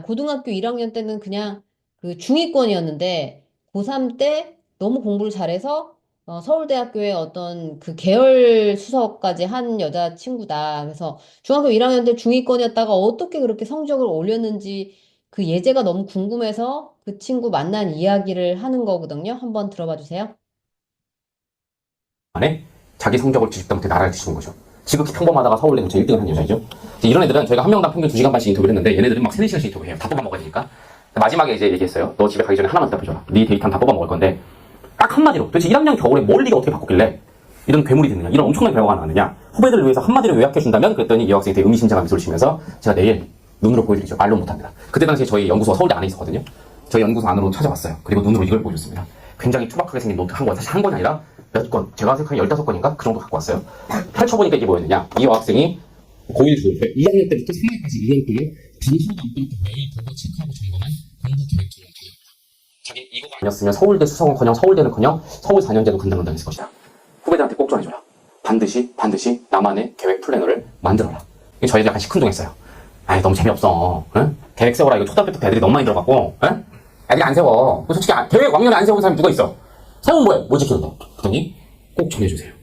고등학교 1학년 때는 그냥 그 중위권이었는데 고3 때 너무 공부를 잘해서 서울대학교의 어떤 그 계열 수석까지 한 여자친구다. 그래서 중학교 1학년 때 중위권이었다가 어떻게 그렇게 성적을 올렸는지 그 예제가 너무 궁금해서 그 친구 만난 이야기를 하는 거거든요. 한번 들어봐 주세요. 안에 자기 성적을 뒤집다 못해 나라를 뒤집은 거죠. 지극히 평범하다가 서울대 전체 1등을 한 여자이죠. 이런 애들은 저희가 한 명당 평균 2시간 반씩 인터뷰를 했는데 얘네들은 막 3-4시간씩 인터뷰해요. 다 뽑아 먹어야 되니까. 마지막에 이제 얘기했어요. 너 집에 가기 전에 하나만 대답해줘라. 네 데이터는 다 뽑아 먹을 건데 딱 한마디로 도대체 1학년 겨울에 뭘 네가 어떻게 바꿨길래 이런 괴물이 됐느냐, 이런 엄청난 결과가 나왔느냐, 후배들을 위해서 한마디로 요약해준다면 그랬더니 이 여학생이 되게 의미심장한 미소를 지면서 제가 내일 눈으로 보여드리죠. 말로 못합니다. 그때 당시에 저희 연구소가 서울대 안에 있었거든요. 저희 연구소 안으로 찾아왔어요. 그리고 눈으로 이걸 보여줬습니다. 굉장히 투박하게 생긴 노트 한 권, 사실 한 권이 아니라 몇 권, 제가 생각하기에 15권인가? 그 정도 갖고 왔어요. 펼쳐보니까 이게 뭐였느냐, 이 여학생이 고1 좋을 때 2학년 때부터 3학년까지 2년 동안 단순히 안 빼고 매일 보고 체크하고 점검한 공부 계획 기록 달력이다. 자기 이거가 아니었으면 서울대 수성은커녕 서울대는커녕 서울 4년제도 간당간당했을 것이다. 후배들한테 꼭 전해줘라. 반드시 나만의 계획 플래너를 만들어라. 저희들 약간 시큰둥했어요. 아이 너무 재미없어. 응? 계획 세워라. 이거 초등학교 때 애들이 너무 많이 들어갔고, 응? 애들이 안 세워. 솔직히 계획 왕년에 안 세운 사람이 누가 있어? 세우면 뭐해? 뭐 지키는데? 그랬더니 꼭 전해주세요.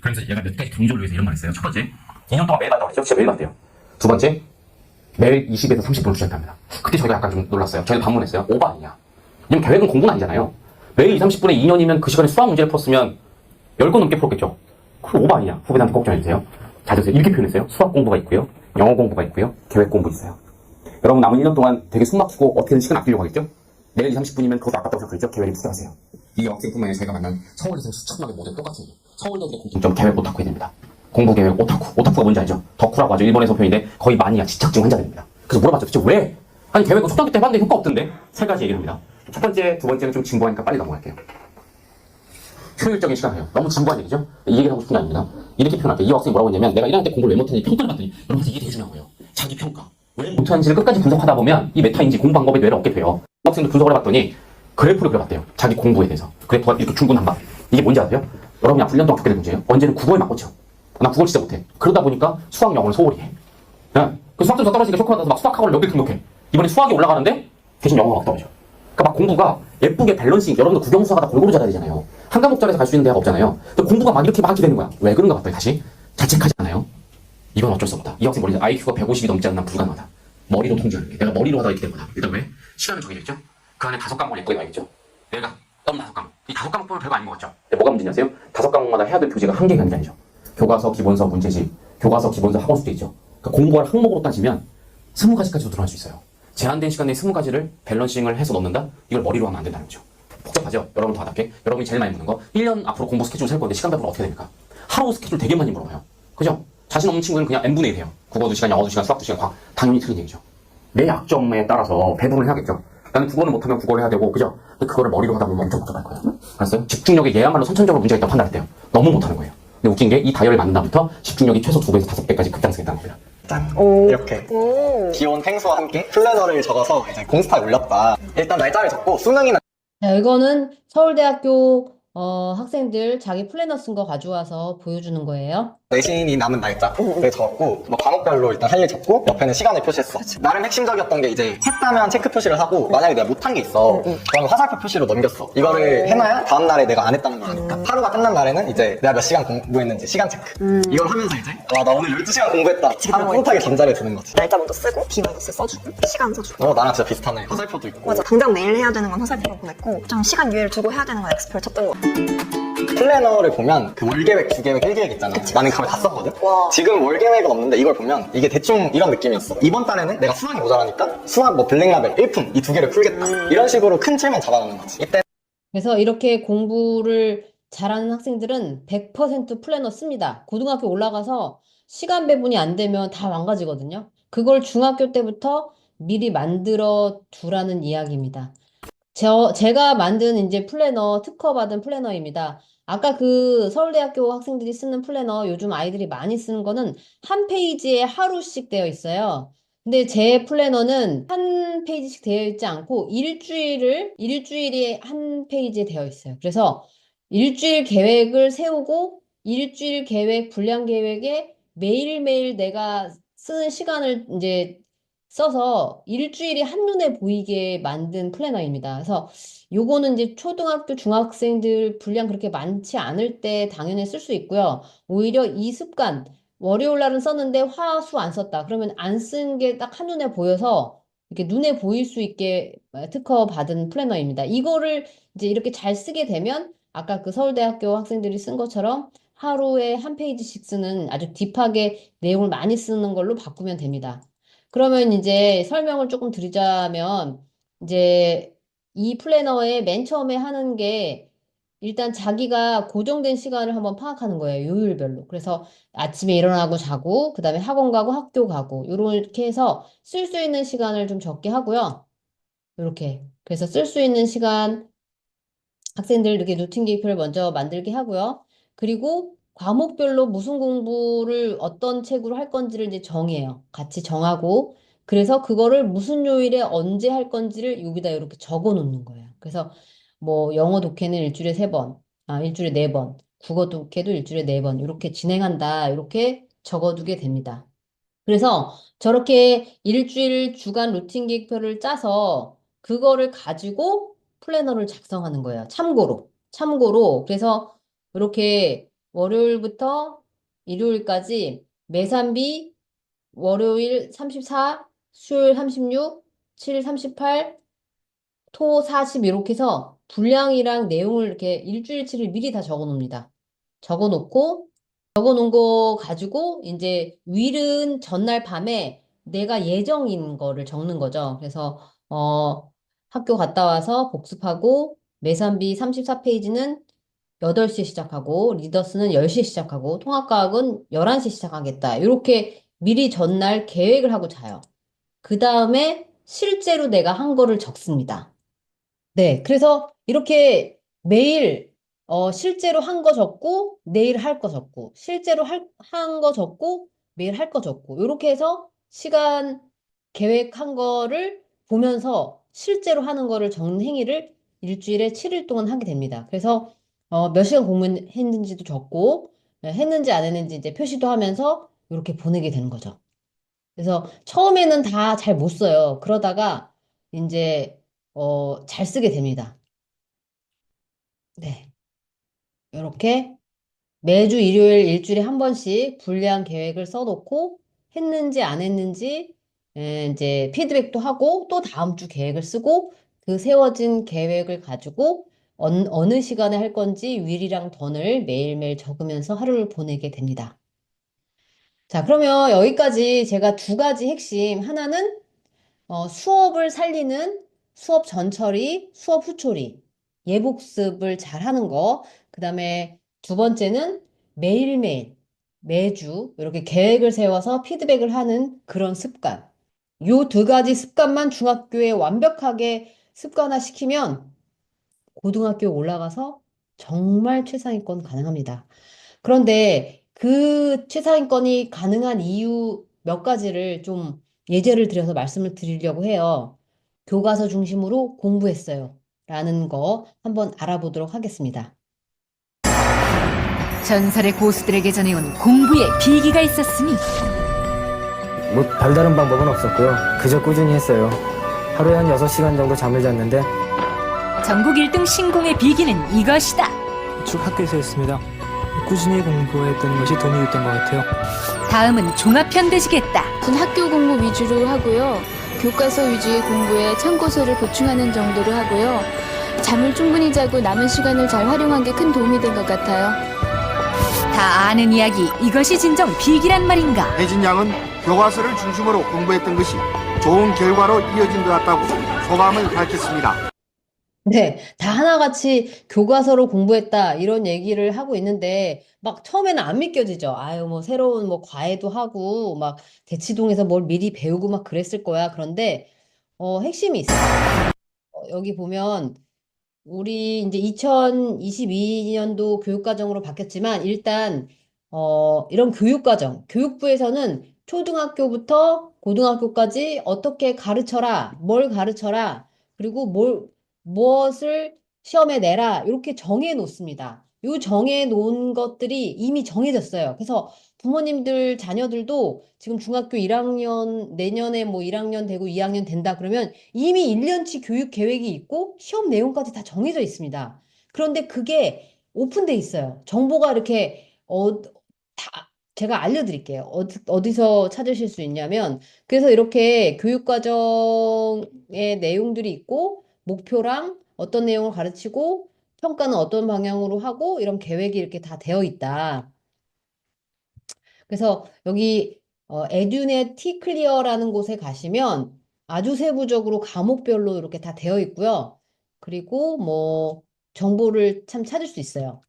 그러면서 얘가 몇 가지 강조를 위해서 이런 말 했어요. 첫 번째, 2년 동안 매일 봤다고 그랬죠? 진짜 매일 봤대요. 두 번째, 매일 20에서 30분을 주셨답니다. 그때 저희가 약간 좀 놀랐어요. 저희도 반문했어요. 오버 아니냐? 왜냐면 계획은 공부는 아니잖아요. 매일 20, 30분에 2년이면 그 시간에 수학 문제를 풀었으면 10권 넘게 풀었겠죠? 그럼 오버 아니냐? 후배들한테 꼭 전해주세요. 잘 들으세요. 이렇게 표현했어요. 수학 공부가 있고요. 영어 공부가 있고요. 계획 공부 있어요. 여러분 남은 1년 동안 되게 숨 막히고 어떻게든 시간 아끼려고 하겠죠? 매일 20, 30분이면 그것도 아깝다고 생각하겠죠? 계획을 투자하세요. 이 학생뿐만 아니라 제가 만난 서울에서 수천 명의 모델 똑같은 일. 서울대들의 공통점 계획 오타쿠 해야 됩니다. 공부 계획 오타쿠. 오타쿠가 뭔지 알죠? 덕후라고 하죠. 일본에서 표현인데 거의 마니아 지착증 환자들입니다. 그래서 물어봤죠. 대체 왜? 아니 계획은 초등학교 때 해봤는데 효과 없던데? 세 가지 얘기를 합니다. 첫 번째, 두 번째는 좀 진부하니까 빨리 넘어갈게요. 효율적인 시간이에요. 너무 진부한 얘기죠? 이 얘기를 하고 싶은 게 아닙니다. 이렇게 표현할게요. 이 학생이 뭐라고 했냐면 내가 1학년 때 공부를 왜 못했는지 평가를 봤더니 여러분들 이게 되게 중요한 거예요. 자기 평가. 왜 못하는지를 끝까지 분석하다 보면 이 메타인지 공부 방법의 뇌를 얻게 돼요. 학생도 분석을 해봤더니 그래프를 그려봤대요. 자기 공부에 대해서. 그래프가 이렇게 중구난방. 이게 뭔지 아세요? 여러분이 앞으로 1년 동안 겪게 될 문제예요. 언제는 국어에 맞고쳐. 나 국어 진짜 못해. 그러다 보니까 수학, 영어를 소홀히 해. 그 수학 점수가 떨어지니까 쇼크 받아서 막 수학 학원을 몇 개 등록해. 이번에 수학이 올라가는데 대신 영어가 막 떨어져. 그러니까 막 공부가 예쁘게 밸런싱, 여러분들 국영수학하다 골고루 잘해야 되잖아요. 한 과목짜리에서 갈 수 있는 대학 없잖아요. 근데 공부가 막 이렇게 막 하게 되는 거야. 왜 그런가 봤더니 다시 자책하지 않아요. 이건 어쩔 수 없다. 이 학생 머리 IQ가 150이 넘지 않는 난 불가능하다. 머리로 통제하는 게. 내가 머리로 하다 이렇게 된 거다. 일단 왜? 시간을 정해야겠죠? 그 안에 5과목을 예쁘게 봐야겠죠? 내가 떠는 5과목. 이 5과목 보면 별거 아닌 것 같죠? 근데 뭐가 문제냐 아세요? 5과목마다 해야 될 교재가 한계가 있는 게 아니죠. 교과서, 기본서, 문제집, 교과서, 기본서, 학원수도 있죠. 그러니까 공부할 항목으로 따지면 20가지까지도 들어갈 수 있어요. 제한된 시간 내에 20가지를 밸런싱을 해서 넣는다? 이걸 머리로 하면 안 된다는 거죠. 복잡하죠? 여러분 더 답게. 여러분이 제일 많이 묻는 거 1년 앞으로 공부 스케줄 셀 건데 시간 배분 어떻게 됩니까? 하루 스케줄 되게 많이 물어봐요. 그죠? 자신 없는 친구는 그냥 n분의 1 해요. 국어 2시간, 영어 2시간, 수학 2시간, 과학. 당연히 틀린 얘기죠. 내 약점에 따라서 배분을 해야겠죠. 나는 국어는 못하면 국어를 해야 되고, 그죠? 근데 그거를 머리로 하다 보면 엄청 복잡할 거예요. 알았어요? 집중력에 얘야말로 선천적으로 문제가 있다고 판단했대요. 너무 못하는 거예요. 근데 웃긴 게 이 다이어를 만든 다음부터 집중력이 최소 2배에서 5배까지 급상승했다는 겁니다. 짠. 이렇게 기온 횡수와 함께 플래너를 적어서 이제 공스타에 올렸다. 일단 날짜를 적고 수능이나 자, 이거는 서울대학교 학생들 자기 플래너 쓴 거 가져와서 보여주는 거예요. 내신이 남은 날짜를 적고 뭐 과목별로 일단 할 일 적고 옆에는 시간을 표시했어. 나름 핵심적이었던 게 이제 했다면 체크 표시를 하고 만약에 내가 못한 게 있어 그러면 화살표 표시로 넘겼어. 이거를 해놔야 다음 날에 내가 안 했다는 걸 아니까. 하루가 끝난 날에는 이제 내가 몇 시간 공부했는지 시간 체크. 이걸 하면서 이제 와 나 오늘 12시간 공부했다 하고 뿌듯하게 전자를 드는 거지. 날짜 먼저 쓰고 비마이너스 써주고 시간 써주고. 나랑 진짜 비슷하네. 화살표도 있고. 맞아. 당장 내일 해야 되는 건 화살표로 보냈고 좀 시간 유예를 두고 해야 되는 건 엑스플 쳤던 거. 플래너를 보면 그 월계획, 주계획, 일계획 있잖아. 나는 그걸 다 썼거든? 와. 지금 월계획은 없는데 이걸 보면 이게 대충 이런 느낌이었어. 이번 달에는 내가 수학이 모자라니까 수학 뭐 블랙라벨 1품 이 두 개를 풀겠다. 이런 식으로 큰 틀만 잡아놓는 거지. 이때 그래서 이렇게 공부를 잘하는 학생들은 100% 플래너 씁니다. 고등학교 올라가서 시간 배분이 안 되면 다 망가지거든요. 그걸 중학교 때부터 미리 만들어 두라는 이야기입니다. 제가 만든 이제 플래너, 특허받은 플래너입니다. 아까 그 서울대학교 학생들이 쓰는 플래너, 요즘 아이들이 많이 쓰는 거는 한 페이지에 하루씩 되어 있어요. 근데 제 플래너는 한 페이지씩 되어 있지 않고 일주일이 한 페이지에 되어 있어요. 그래서 일주일 계획을 세우고 일주일 계획, 분량 계획에 매일매일 내가 쓰는 시간을 이제 써서 일주일이 한눈에 보이게 만든 플래너입니다. 그래서 요거는 이제 초등학교, 중학생들 분량 그렇게 많지 않을 때 당연히 쓸 수 있고요. 오히려 이 습관, 월요일 날은 썼는데 화, 수 안 썼다. 그러면 안 쓴 게 딱 한눈에 보여서 이렇게 눈에 보일 수 있게 특허 받은 플래너입니다. 이거를 이제 이렇게 잘 쓰게 되면 아까 그 서울대학교 학생들이 쓴 것처럼 하루에 한 페이지씩 쓰는 아주 딥하게 내용을 많이 쓰는 걸로 바꾸면 됩니다. 그러면 이제 설명을 조금 드리자면 이제 이 플래너에 맨 처음에 하는 게 일단 자기가 고정된 시간을 한번 파악하는 거예요. 요일별로. 그래서 아침에 일어나고 자고 그다음에 학원 가고 학교 가고 요렇게 해서 쓸 수 있는 시간을 좀 적게 하고요. 요렇게. 그래서 쓸 수 있는 시간 학생들 이렇게 루틴 계획표를 먼저 만들게 하고요. 그리고 과목별로 무슨 공부를 어떤 책으로 할 건지를 이제 정해요. 같이 정하고 그래서 그거를 무슨 요일에 언제 할 건지를 여기다 이렇게 적어 놓는 거예요. 그래서 뭐 영어 독해는 일주일에 3번, 일주일에 4번, 국어 독해도 일주일에 4번 이렇게 진행한다. 이렇게 적어두게 됩니다. 그래서 저렇게 일주일 주간 루틴 계획표를 짜서 그거를 가지고 플래너를 작성하는 거예요. 참고로. 참고로. 그래서 이렇게 월요일부터 일요일까지 매산비 월요일 34, 수요일 36, 7일 38, 토 40 이렇게 해서 분량이랑 내용을 이렇게 일주일치를 미리 다 적어 놓습니다. 적어 놓고 적어 놓은 거 가지고 이제 윌은 전날 밤에 내가 예정인 거를 적는 거죠. 그래서 학교 갔다 와서 복습하고 매산비 34페이지는 8시에 시작하고 리더스는 10시에 시작하고 통합과학은 11시에 시작하겠다. 이렇게 미리 전날 계획을 하고 자요. 그 다음에 실제로 내가 한 거를 적습니다. 네, 그래서 이렇게 매일 실제로 한 거 적고 내일 할 거 적고 실제로 한 거 적고 매일 할 거 적고 이렇게 해서 시간 계획한 거를 보면서 실제로 하는 거를 적는 행위를 일주일에 7일 동안 하게 됩니다. 그래서 몇 시간 공부했는지도 적고 했는지 안 했는지 이제 표시도 하면서 이렇게 보내게 되는 거죠. 그래서 처음에는 다 잘 못 써요. 그러다가 이제 잘 쓰게 됩니다. 네. 이렇게 매주 일요일 일주일에 한 번씩 분량 계획을 써놓고 했는지 안 했는지 이제 피드백도 하고 또 다음 주 계획을 쓰고 그 세워진 계획을 가지고 어느 시간에 할 건지 윌이랑 던을 매일매일 적으면서 하루를 보내게 됩니다. 자, 그러면 여기까지 제가 2가지 핵심. 하나는 수업을 살리는 수업 전처리, 수업 후처리, 예복습을 잘 하는 거. 그 다음에 2번째는 매일매일, 매주 이렇게 계획을 세워서 피드백을 하는 그런 습관. 요 2가지 습관만 중학교에 완벽하게 습관화시키면 고등학교에 올라가서 정말 최상위권 가능합니다. 그런데 그 최상위권이 가능한 이유 몇 가지를 좀 예제를 들여서 말씀을 드리려고 해요. 교과서 중심으로 공부했어요. 라는 거 한번 알아보도록 하겠습니다. 전설의 고수들에게 전해온 공부의 비기가 있었으니 뭐 별다른 방법은 없었고요. 그저 꾸준히 했어요. 하루에 한 6시간 정도 잠을 잤는데 전국 1등 신공의 비기는 이것이다. 쭉 학교에서 했습니다. 꾸준히 공부했던 것이 도움이 됐던 것 같아요. 다음은 종합편 되시겠다. 전 학교 공부 위주로 하고요. 교과서 위주의 공부에 참고서를 보충하는 정도로 하고요. 잠을 충분히 자고 남은 시간을 잘 활용한 게 큰 도움이 된 것 같아요. 다 아는 이야기, 이것이 진정 비기란 말인가? 혜진 양은 교과서를 중심으로 공부했던 것이 좋은 결과로 이어진 것 같다고 소감을 밝혔습니다. 네, 다 하나같이 교과서로 공부했다 이런 얘기를 하고 있는데 막 처음에는 안 믿겨지죠. 아유 뭐 새로운 뭐 과외도 하고 막 대치동에서 뭘 미리 배우고 막 그랬을 거야. 그런데 핵심이 있어요. 여기 보면 우리 이제 2022년도 교육과정으로 바뀌었지만 일단 이런 교육과정, 교육부에서는 초등학교부터 고등학교까지 어떻게 가르쳐라, 뭘 가르쳐라, 그리고 무엇을 시험에 내라 이렇게 정해 놓습니다. 요 정해 놓은 것들이 이미 정해졌어요. 그래서 부모님들 자녀들도 지금 중학교 1학년 내년에 뭐 1학년 되고 2학년 된다 그러면 이미 1년치 교육 계획이 있고 시험 내용까지 다 정해져 있습니다. 그런데 그게 오픈돼 있어요. 정보가 이렇게 다 제가 알려드릴게요. 어디서 찾으실 수 있냐면 그래서 이렇게 교육과정의 내용들이 있고 목표랑 어떤 내용을 가르치고 평가는 어떤 방향으로 하고 이런 계획이 이렇게 다 되어 있다. 그래서 여기 에듀넷 T클리어라는 곳에 가시면 아주 세부적으로 과목별로 이렇게 다 되어 있고요. 그리고 뭐 정보를 참 찾을 수 있어요.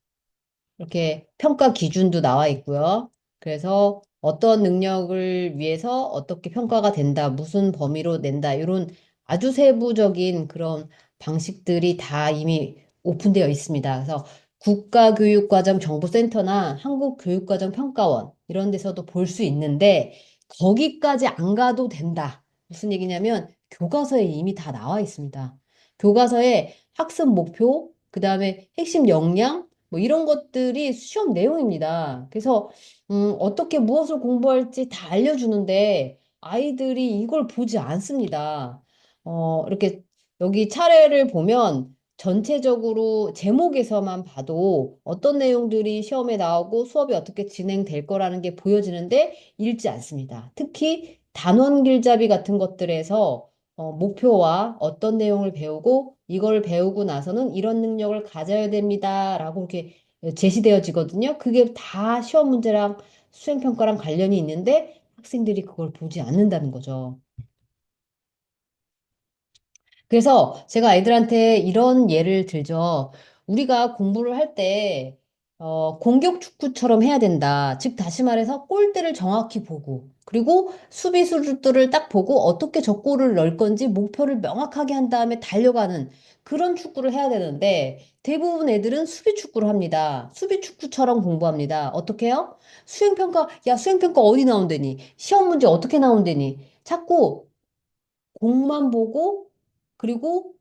이렇게 평가 기준도 나와 있고요. 그래서 어떤 능력을 위해서 어떻게 평가가 된다, 무슨 범위로 낸다, 이런 아주 세부적인 그런 방식들이 다 이미 오픈되어 있습니다. 그래서 국가교육과정정보센터나 한국교육과정평가원 이런 데서도 볼 수 있는데 거기까지 안 가도 된다. 무슨 얘기냐면 교과서에 이미 다 나와 있습니다. 교과서에 학습 목표, 그 다음에 핵심 역량, 뭐 이런 것들이 시험 내용입니다. 그래서 어떻게 무엇을 공부할지 다 알려주는데 아이들이 이걸 보지 않습니다. 이렇게 여기 차례를 보면 전체적으로 제목에서만 봐도 어떤 내용들이 시험에 나오고 수업이 어떻게 진행될 거라는 게 보여지는데 읽지 않습니다. 특히 단원 길잡이 같은 것들에서 목표와 어떤 내용을 배우고 이걸 배우고 나서는 이런 능력을 가져야 됩니다. 라고 이렇게 제시되어지거든요. 그게 다 시험 문제랑 수행평가랑 관련이 있는데 학생들이 그걸 보지 않는다는 거죠. 그래서 제가 아이들한테 이런 예를 들죠. 우리가 공부를 할 때, 공격 축구처럼 해야 된다. 즉, 다시 말해서 골대를 정확히 보고, 그리고 수비수들을 딱 보고 어떻게 저 골을 넣을 건지 목표를 명확하게 한 다음에 달려가는 그런 축구를 해야 되는데, 대부분 애들은 수비 축구를 합니다. 수비 축구처럼 공부합니다. 어떻게 해요? 수행평가, 야, 수행평가 어디 나온대니? 시험 문제 어떻게 나온대니? 자꾸 공만 보고 그리고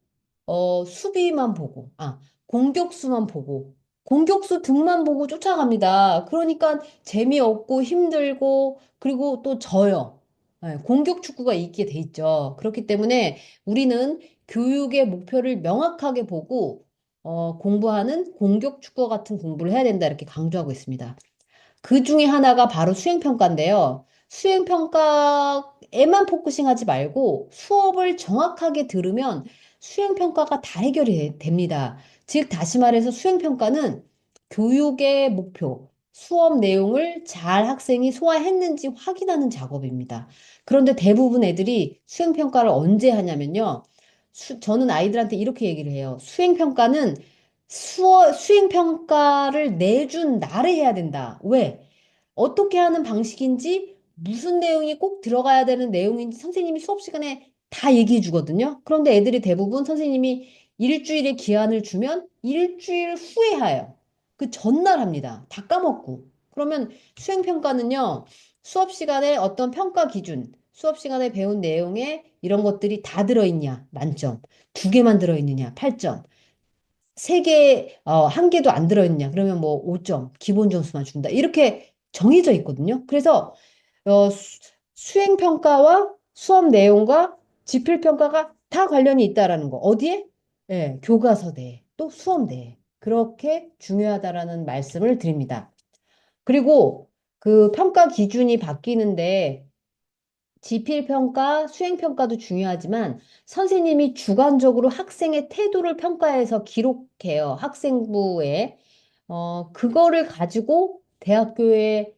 수비만 보고 공격수만 보고 공격수 등만 보고 쫓아갑니다. 그러니까 재미없고 힘들고 그리고 또 져요. 예, 공격 축구가 있게 돼 있죠. 그렇기 때문에 우리는 교육의 목표를 명확하게 보고 공부하는 공격 축구 같은 공부를 해야 된다 이렇게 강조하고 있습니다. 그 중에 하나가 바로 수행평가인데요. 수행평가에만 포커싱하지 말고 수업을 정확하게 들으면 수행평가가 다 해결이 됩니다. 즉, 다시 말해서 수행평가는 교육의 목표, 수업 내용을 잘 학생이 소화했는지 확인하는 작업입니다. 그런데 대부분 애들이 수행평가를 언제 하냐면요. 저는 아이들한테 이렇게 얘기를 해요. 수행평가는 수행평가를 내준 날에 해야 된다. 왜? 어떻게 하는 방식인지 무슨 내용이 꼭 들어가야 되는 내용인지 선생님이 수업 시간에 다 얘기해 주거든요. 그런데 애들이 대부분 선생님이 일주일의 기한을 주면 일주일 후에 해요. 그 전날 합니다. 다 까먹고. 그러면 수행평가는요, 수업 시간에 어떤 평가 기준, 수업 시간에 배운 내용에 이런 것들이 다 들어있냐? 만점. 2개만 들어있느냐? 8점. 3개, 1개도 안 들어있냐? 그러면 뭐 5점, 기본 점수만 준다. 이렇게 정해져 있거든요. 그래서 수행평가와 수업 내용과 지필평가가 다 관련이 있다라는 거. 어디에? 예, 교과서 내에, 또 수업 내에. 그렇게 중요하다라는 말씀을 드립니다. 그리고 그 평가 기준이 바뀌는데 지필평가, 수행평가도 중요하지만 선생님이 주관적으로 학생의 태도를 평가해서 기록해요. 학생부에. 그거를 가지고 대학교에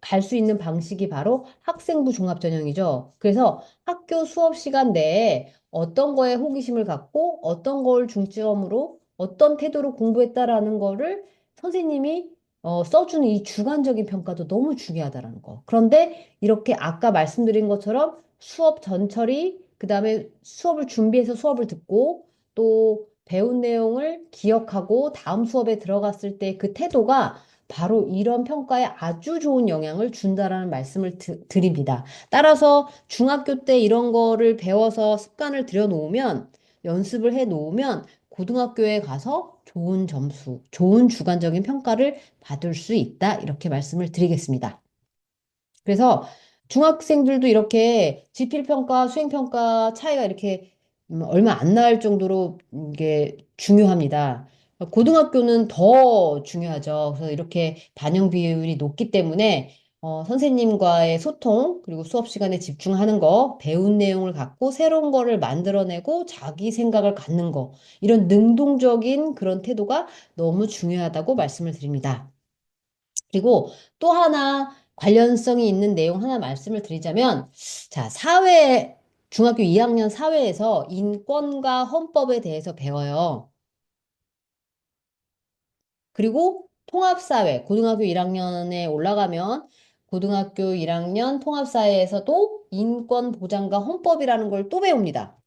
갈 수 있는 방식이 바로 학생부 종합전형이죠. 그래서 학교 수업 시간 내에 어떤 거에 호기심을 갖고 어떤 걸 중점으로 어떤 태도로 공부했다라는 거를 선생님이 써주는 이 주관적인 평가도 너무 중요하다라는 거. 그런데 이렇게 아까 말씀드린 것처럼 수업 전처리, 그 다음에 수업을 준비해서 수업을 듣고 또 배운 내용을 기억하고 다음 수업에 들어갔을 때 그 태도가 바로 이런 평가에 아주 좋은 영향을 준다라는 말씀을 드립니다. 따라서 중학교 때 이런 거를 배워서 습관을 들여놓으면 연습을 해놓으면 고등학교에 가서 좋은 점수, 좋은 주관적인 평가를 받을 수 있다. 이렇게 말씀을 드리겠습니다. 그래서 중학생들도 이렇게 지필평가, 수행평가 차이가 이렇게 얼마 안 날 정도로 이게 중요합니다. 고등학교는 더 중요하죠. 그래서 이렇게 반영 비율이 높기 때문에 선생님과의 소통, 그리고 수업 시간에 집중하는 거, 배운 내용을 갖고 새로운 거를 만들어내고 자기 생각을 갖는 거, 이런 능동적인 그런 태도가 너무 중요하다고 말씀을 드립니다. 그리고 또 하나 관련성이 있는 내용 하나 말씀을 드리자면, 자, 중학교 2학년 사회에서 인권과 헌법에 대해서 배워요. 그리고 통합사회, 고등학교 1학년에 올라가면 고등학교 1학년 통합사회에서도 인권보장과 헌법이라는 걸 또 배웁니다.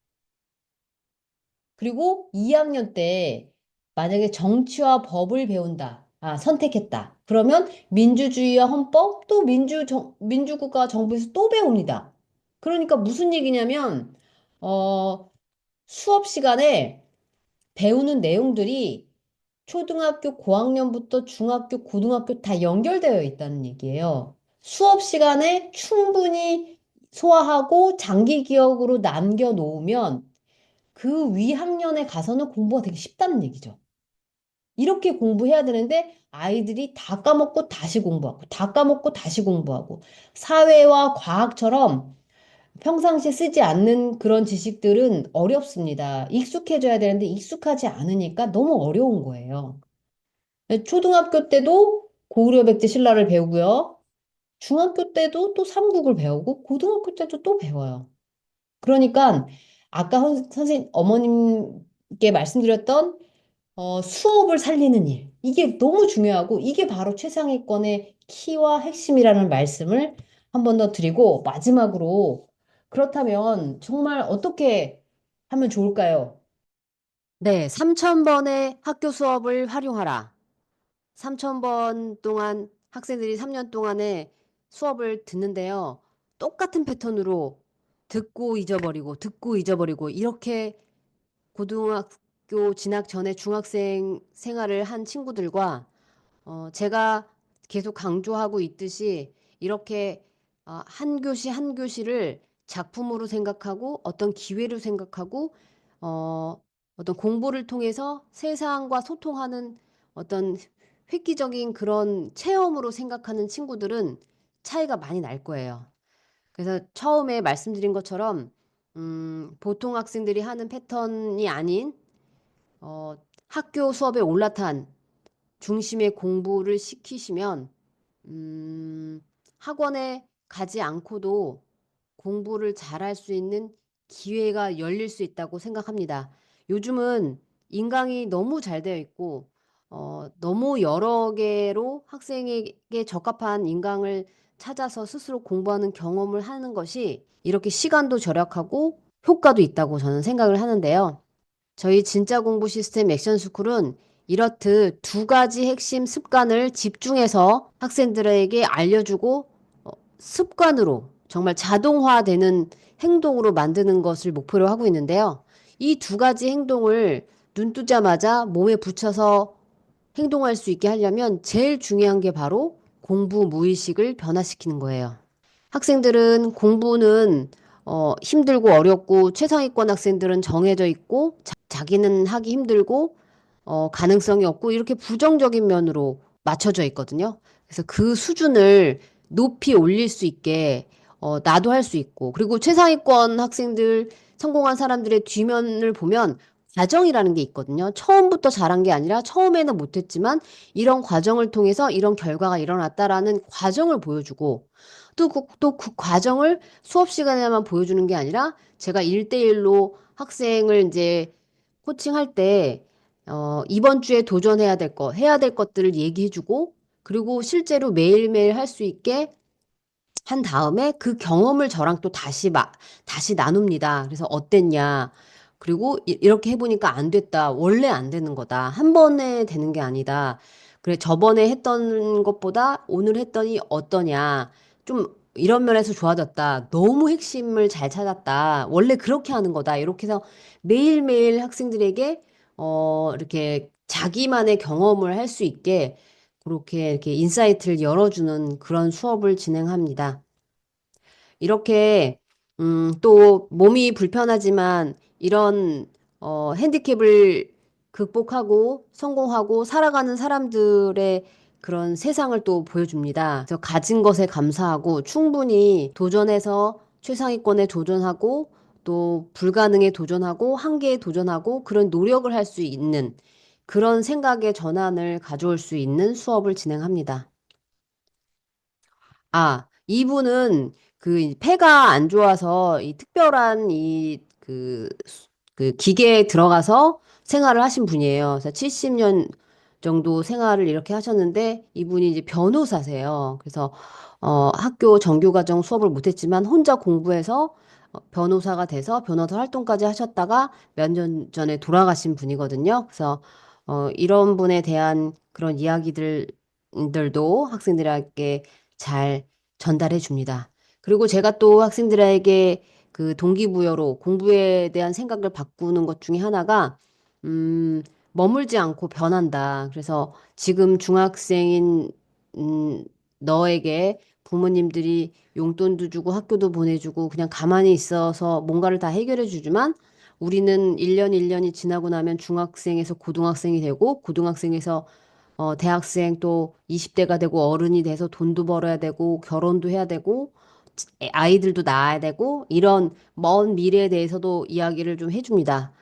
그리고 2학년 때 만약에 정치와 법을 배운다. 선택했다. 그러면 민주주의와 헌법, 또 민주국가 정부에서 또 배웁니다. 그러니까 무슨 얘기냐면, 수업 시간에 배우는 내용들이 초등학교 고학년부터 중학교, 고등학교 다 연결되어 있다는 얘기예요. 수업 시간에 충분히 소화하고 장기 기억으로 남겨놓으면 그 위 학년에 가서는 공부가 되게 쉽다는 얘기죠. 이렇게 공부해야 되는데 아이들이 다 까먹고 다시 공부하고 다 까먹고 다시 공부하고 사회와 과학처럼 평상시에 쓰지 않는 그런 지식들은 어렵습니다. 익숙해져야 되는데 익숙하지 않으니까 너무 어려운 거예요. 초등학교 때도 고구려 백제 신라를 배우고요. 중학교 때도 또 삼국을 배우고 고등학교 때도 또 배워요. 그러니까 아까 선생님 어머님께 말씀드렸던 수업을 살리는 일. 이게 너무 중요하고 이게 바로 최상위권의 키와 핵심이라는 말씀을 한 번 더 드리고 마지막으로 그렇다면 정말 어떻게 하면 좋을까요? 네, 3,000번의 학교 수업을 활용하라. 3,000번 동안 학생들이 3년 동안에 수업을 듣는데요. 똑같은 패턴으로 듣고 잊어버리고 이렇게 고등학교 진학 전에 중학생 생활을 한 친구들과 제가 계속 강조하고 있듯이 이렇게 한 교시 한 교시를 작품으로 생각하고 어떤 기회로 생각하고 어떤 공부를 통해서 세상과 소통하는 어떤 획기적인 그런 체험으로 생각하는 친구들은 차이가 많이 날 거예요. 그래서 처음에 말씀드린 것처럼 보통 학생들이 하는 패턴이 아닌 학교 수업에 올라탄 중심의 공부를 시키시면 학원에 가지 않고도 공부를 잘할 수 있는 기회가 열릴 수 있다고 생각합니다. 요즘은 인강이 너무 잘 되어 있고 너무 여러 개로 학생에게 적합한 인강을 찾아서 스스로 공부하는 경험을 하는 것이 이렇게 시간도 절약하고 효과도 있다고 저는 생각을 하는데요. 저희 진짜 공부 시스템 액션스쿨은 이렇듯 두 가지 핵심 습관을 집중해서 학생들에게 알려주고 습관으로 정말 자동화되는 행동으로 만드는 것을 목표로 하고 있는데요. 이 두 가지 행동을 눈 뜨자마자 몸에 붙여서 행동할 수 있게 하려면 제일 중요한 게 바로 공부 무의식을 변화시키는 거예요. 학생들은 공부는 힘들고 어렵고 최상위권 학생들은 정해져 있고 자기는 하기 힘들고 가능성이 없고 이렇게 부정적인 면으로 맞춰져 있거든요. 그래서 그 수준을 높이 올릴 수 있게 나도 할 수 있고 그리고 최상위권 학생들 성공한 사람들의 뒷면을 보면 과정이라는 게 있거든요. 처음부터 잘한 게 아니라 처음에는 못했지만 이런 과정을 통해서 이런 결과가 일어났다라는 과정을 보여주고 또 그 과정을 수업 시간에만 보여주는 게 아니라 제가 1대1로 학생을 이제 코칭할 때 이번 주에 도전해야 될 거, 해야 될 것들을 얘기해주고 그리고 실제로 매일매일 할 수 있게 한 다음에 그 경험을 저랑 또 다시 나눕니다. 그래서 어땠냐. 그리고 이렇게 해보니까 안 됐다. 원래 안 되는 거다. 한 번에 되는 게 아니다. 그래, 저번에 했던 것보다 오늘 했더니 어떠냐. 좀 이런 면에서 좋아졌다. 너무 핵심을 잘 찾았다. 원래 그렇게 하는 거다. 이렇게 해서 매일매일 학생들에게 이렇게 자기만의 경험을 할 수 있게 그렇게 이렇게 인사이트를 열어주는 그런 수업을 진행합니다. 이렇게 또 몸이 불편하지만 이런 핸디캡을 극복하고 성공하고 살아가는 사람들의 그런 세상을 또 보여줍니다. 그래서 가진 것에 감사하고 충분히 도전해서 최상위권에 도전하고 또 불가능에 도전하고 한계에 도전하고 그런 노력을 할 수 있는 그런 생각의 전환을 가져올 수 있는 수업을 진행합니다. 이분은 그 폐가 안 좋아서 이 특별한 그 기계에 들어가서 생활을 하신 분이에요. 그래서 70년 정도 생활을 이렇게 하셨는데 이분이 이제 변호사세요. 그래서 학교 정규과정 수업을 못했지만 혼자 공부해서 변호사가 돼서 변호사 활동까지 하셨다가 몇 년 전에 돌아가신 분이거든요. 그래서 이런 분에 대한 그런 이야기들도 학생들에게 잘 전달해 줍니다. 그리고 제가 또 학생들에게 그 동기부여로 공부에 대한 생각을 바꾸는 것 중에 하나가, 머물지 않고 변한다. 그래서 지금 중학생인, 너에게 부모님들이 용돈도 주고 학교도 보내주고 그냥 가만히 있어서 뭔가를 다 해결해 주지만 우리는 1년 1년이 지나고 나면 중학생에서 고등학생이 되고 고등학생에서 대학생 또 20대가 되고 어른이 돼서 돈도 벌어야 되고 결혼도 해야 되고 아이들도 낳아야 되고 이런 먼 미래에 대해서도 이야기를 좀 해줍니다.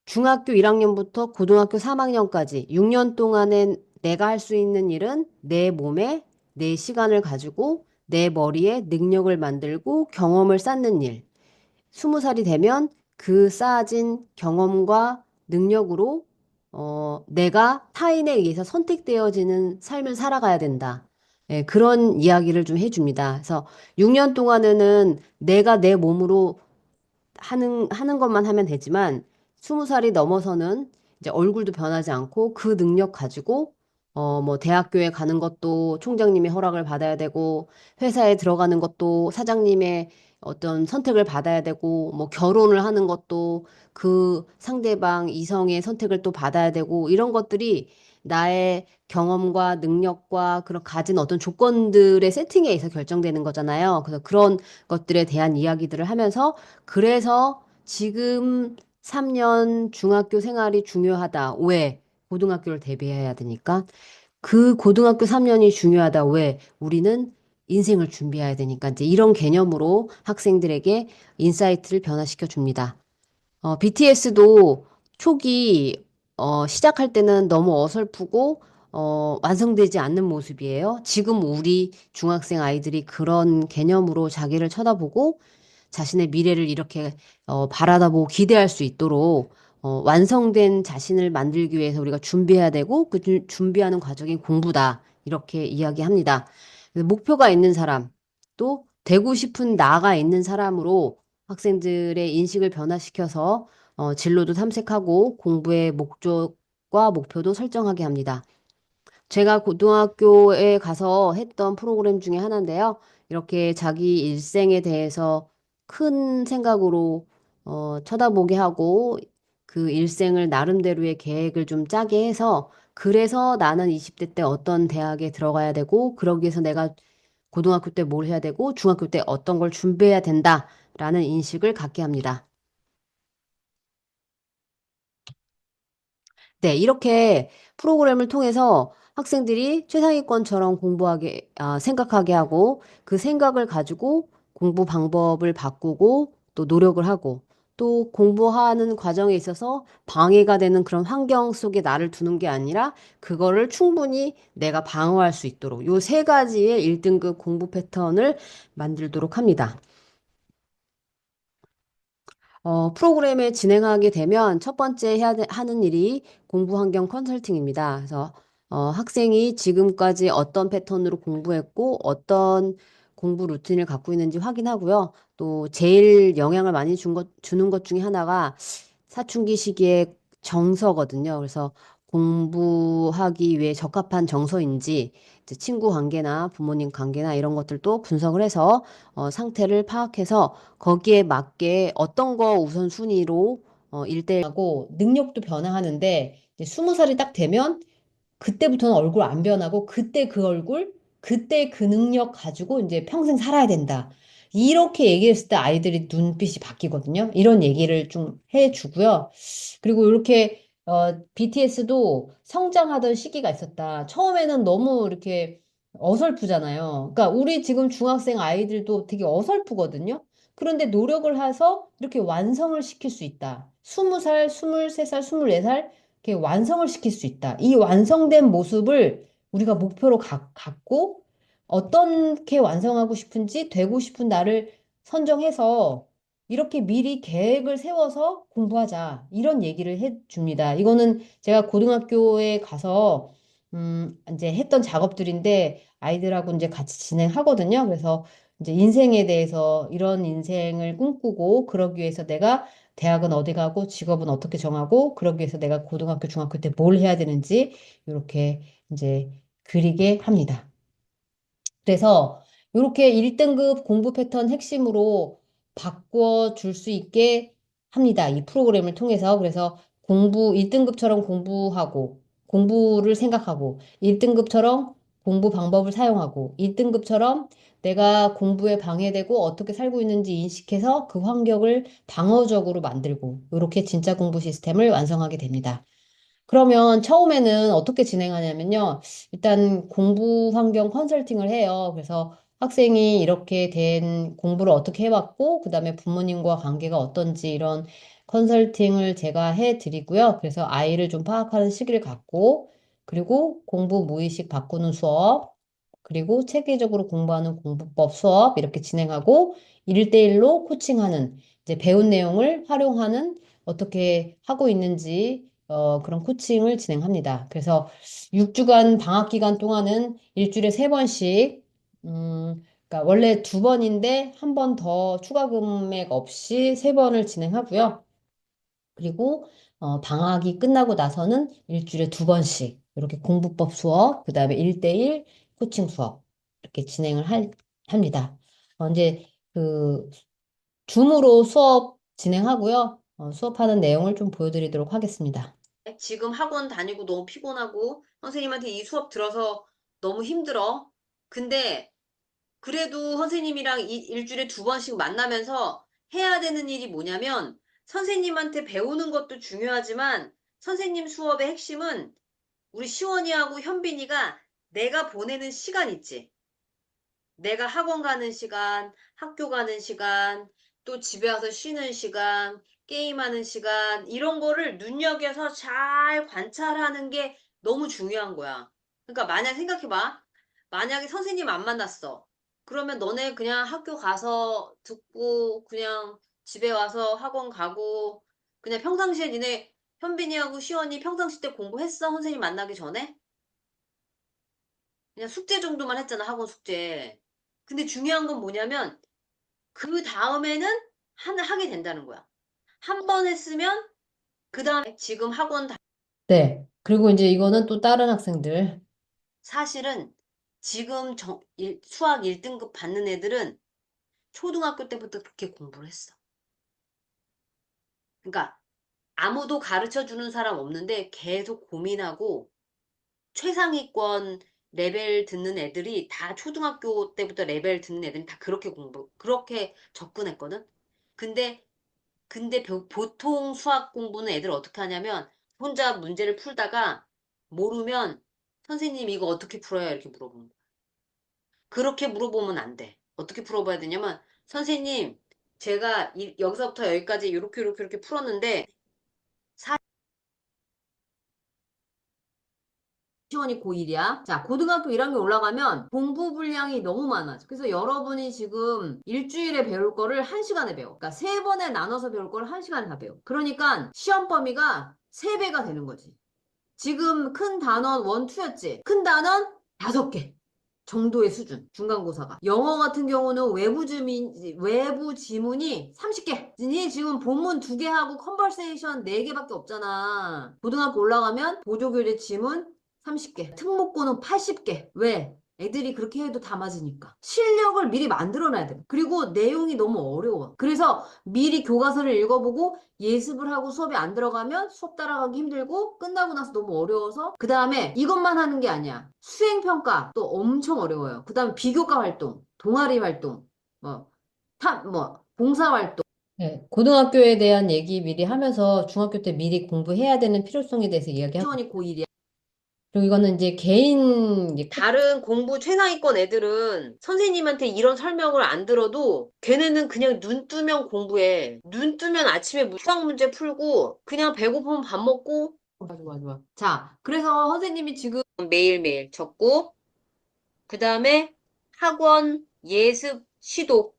중학교 1학년부터 고등학교 3학년까지 6년 동안에 내가 할 수 있는 일은 내 몸에 내 시간을 가지고 내 머리에 능력을 만들고 경험을 쌓는 일. 20살이 되면 그 쌓아진 경험과 능력으로 내가 타인에 의해서 선택되어지는 삶을 살아가야 된다. 예, 그런 이야기를 좀 해줍니다. 그래서 6년 동안에는 내가 내 몸으로 하는 것만 하면 되지만 20살이 넘어서는 이제 얼굴도 변하지 않고 그 능력 가지고 뭐 대학교에 가는 것도 총장님의 허락을 받아야 되고 회사에 들어가는 것도 사장님의 어떤 선택을 받아야 되고 뭐 결혼을 하는 것도 그 상대방 이성의 선택을 또 받아야 되고 이런 것들이 나의 경험과 능력과 그런 가진 어떤 조건들의 세팅에 의해서 결정되는 거잖아요. 그래서 그런 것들에 대한 이야기들을 하면서 그래서 지금 3년 중학교 생활이 중요하다. 왜? 고등학교를 대비해야 되니까. 그 고등학교 3년이 중요하다. 왜? 우리는 인생을 준비해야 되니까. 이제 이런 개념으로 학생들에게 인사이트를 변화시켜 줍니다. BTS도 초기 시작할 때는 너무 어설프고 완성되지 않는 모습이에요. 지금 우리 중학생 아이들이 그런 개념으로 자기를 쳐다보고 자신의 미래를 이렇게 바라다보고 기대할 수 있도록 완성된 자신을 만들기 위해서 우리가 준비해야 되고 그 준비하는 과정이 공부다. 이렇게 이야기합니다. 목표가 있는 사람, 또 되고 싶은 나가 있는 사람으로 학생들의 인식을 변화시켜서 진로도 탐색하고 공부의 목적과 목표도 설정하게 합니다. 제가 고등학교에 가서 했던 프로그램 중에 하나인데요. 이렇게 자기 일생에 대해서 큰 생각으로 쳐다보게 하고 그 일생을 나름대로의 계획을 좀 짜게 해서 그래서 나는 20대 때 어떤 대학에 들어가야 되고 그러기 위해서 내가 고등학교 때 뭘 해야 되고 중학교 때 어떤 걸 준비해야 된다라는 인식을 갖게 합니다. 네, 이렇게 프로그램을 통해서 학생들이 최상위권처럼 공부하게, 생각하게 하고 그 생각을 가지고 공부 방법을 바꾸고 또 노력을 하고 또 공부하는 과정에 있어서 방해가 되는 그런 환경 속에 나를 두는 게 아니라 그거를 충분히 내가 방어할 수 있도록 요 세 가지의 1등급 공부 패턴을 만들도록 합니다. 프로그램을 진행하게 되면 첫 번째 하는 일이 공부 환경 컨설팅입니다. 그래서 학생이 지금까지 어떤 패턴으로 공부했고 어떤 공부 루틴을 갖고 있는지 확인하고요. 또 제일 영향을 많이 주는 것 중에 하나가 사춘기 시기의 정서거든요. 그래서 공부하기 위해 적합한 정서인지 이제 친구 관계나 부모님 관계나 이런 것들도 분석을 해서 상태를 파악해서 거기에 맞게 어떤 거 우선순위로 일대하고 능력도 변화하는데 이제 20살이 딱 되면 그때부터는 얼굴 안 변하고 그때 그 얼굴, 그때 그 능력 가지고 이제 평생 살아야 된다. 이렇게 얘기했을 때 아이들이 눈빛이 바뀌거든요. 이런 얘기를 좀 해주고요. 그리고 이렇게 BTS도 성장하던 시기가 있었다. 처음에는 너무 이렇게 어설프잖아요. 그러니까 우리 지금 중학생 아이들도 되게 어설프거든요. 그런데 노력을 해서 이렇게 완성을 시킬 수 있다. 20살, 23살, 24살 이렇게 완성을 시킬 수 있다. 이 완성된 모습을 우리가 목표로 갖고 어떻게 완성하고 싶은지 되고 싶은 나를 선정해서 이렇게 미리 계획을 세워서 공부하자. 이런 얘기를 해 줍니다. 이거는 제가 고등학교에 가서 이제 했던 작업들인데 아이들하고 이제 같이 진행하거든요. 그래서 이제 인생에 대해서 이런 인생을 꿈꾸고 그러기 위해서 내가 대학은 어디 가고 직업은 어떻게 정하고 그러기 위해서 내가 고등학교, 중학교 때 뭘 해야 되는지 이렇게 이제 그리게 합니다. 그래서 이렇게 1등급 공부 패턴 핵심으로 바꿔 줄 수 있게 합니다. 이 프로그램을 통해서. 그래서 1등급처럼 공부하고, 공부를 생각하고, 1등급처럼 공부 방법을 사용하고, 1등급처럼 내가 공부에 방해되고 어떻게 살고 있는지 인식해서 그 환경을 방어적으로 만들고, 이렇게 진짜 공부 시스템을 완성하게 됩니다. 그러면 처음에는 어떻게 진행하냐면요. 일단 공부 환경 컨설팅을 해요. 그래서 학생이 이렇게 된 공부를 어떻게 해왔고, 그 다음에 부모님과 관계가 어떤지 이런 컨설팅을 제가 해드리고요. 그래서 아이를 좀 파악하는 시기를 갖고, 그리고 공부 무의식 바꾸는 수업, 그리고 체계적으로 공부하는 공부법 수업 이렇게 진행하고, 1대1로 코칭하는, 이제 배운 내용을 활용하는 어떻게 하고 있는지 그런 코칭을 진행합니다. 그래서 6주간 방학 기간 동안은 일주일에 3번씩, 그러니까 원래 2번인데 한 번 더 추가 금액 없이 3번을 진행하고요. 그리고 방학이 끝나고 나서는 일주일에 2번씩 이렇게 공부법 수업, 그 다음에 1대1 코칭 수업 이렇게 진행을 합니다. 이제 그 줌으로 수업 진행하고요. 수업하는 내용을 좀 보여드리도록 하겠습니다. 지금 학원 다니고 너무 피곤하고 선생님한테 이 수업 들어서 너무 힘들어. 근데 그래도 선생님이랑 일주일에 2번씩 만나면서 해야 되는 일이 뭐냐면 선생님한테 배우는 것도 중요하지만 선생님 수업의 핵심은 우리 시원이하고 현빈이가 내가 보내는 시간 있지. 내가 학원 가는 시간, 학교 가는 시간, 또 집에 와서 쉬는 시간, 게임하는 시간 이런 거를 눈여겨서 잘 관찰하는 게 너무 중요한 거야. 그러니까 만약 생각해봐. 만약에 선생님 안 만났어. 그러면 너네 그냥 학교 가서 듣고 그냥 집에 와서 학원 가고 그냥 평상시에 니네 현빈이하고 시원이 평상시 때 공부했어? 선생님 만나기 전에? 그냥 숙제 정도만 했잖아, 학원 숙제. 근데 중요한 건 뭐냐면 그 다음에는 하게 된다는 거야. 한 번 했으면 그 다음에 지금 학원 네. 그리고 이제 이거는 또 다른 학생들. 사실은 지금 수학 1등급 받는 애들은 초등학교 때부터 그렇게 공부를 했어. 그러니까 아무도 가르쳐 주는 사람 없는데 계속 고민하고 최상위권 레벨 듣는 애들이 다 초등학교 때부터 레벨 듣는 애들이 다 그렇게 접근했거든. 근데 보통 수학 공부는 애들 어떻게 하냐면 혼자 문제를 풀다가 모르면 선생님 이거 어떻게 풀어요? 이렇게 물어보는 거야. 그렇게 물어보면 안 돼. 어떻게 풀어봐야 되냐면 선생님 제가 여기서부터 여기까지 이렇게 풀었는데 시원이 고1이야. 자, 고등학교 1학년 올라가면 공부 분량이 너무 많아. 그래서 여러분이 지금 일주일에 배울 거를 1시간에 배워. 그러니까 3번에 나눠서 배울 거를 1시간에 다 배워. 그러니까 시험 범위가 3배가 되는 거지. 지금 큰 단원 1, 2였지. 큰 단원 5개 정도의 수준. 중간고사가. 영어 같은 경우는 외부 지문이 30개. 니 지금 본문 2개 하고 컨버세이션 4개밖에 없잖아. 고등학교 올라가면 보조교재 지문 30개. 특목고는 80개. 왜? 애들이 그렇게 해도 다 맞으니까. 실력을 미리 만들어놔야 돼. 그리고 내용이 너무 어려워. 그래서 미리 교과서를 읽어보고 예습을 하고 수업에 안 들어가면 수업 따라가기 힘들고 끝나고 나서 너무 어려워서 그 다음에 이것만 하는 게 아니야. 수행평가 또 엄청 어려워요. 그 다음에 비교과 활동, 동아리 활동, 봉사활동. 네, 고등학교에 대한 얘기 미리 하면서 중학교 때 미리 공부해야 되는 필요성에 대해서 이야기하고 시원이 고1이야. 그리고 이거는 이제 다른 공부 최상위권 애들은 선생님한테 이런 설명을 안 들어도 걔네는 그냥 눈 뜨면 공부해. 눈 뜨면 아침에 수학 문제 풀고 그냥 배고프면 밥 먹고 좋아. 자, 그래서 선생님이 지금 매일매일 적고 그 다음에 학원, 예습, 시도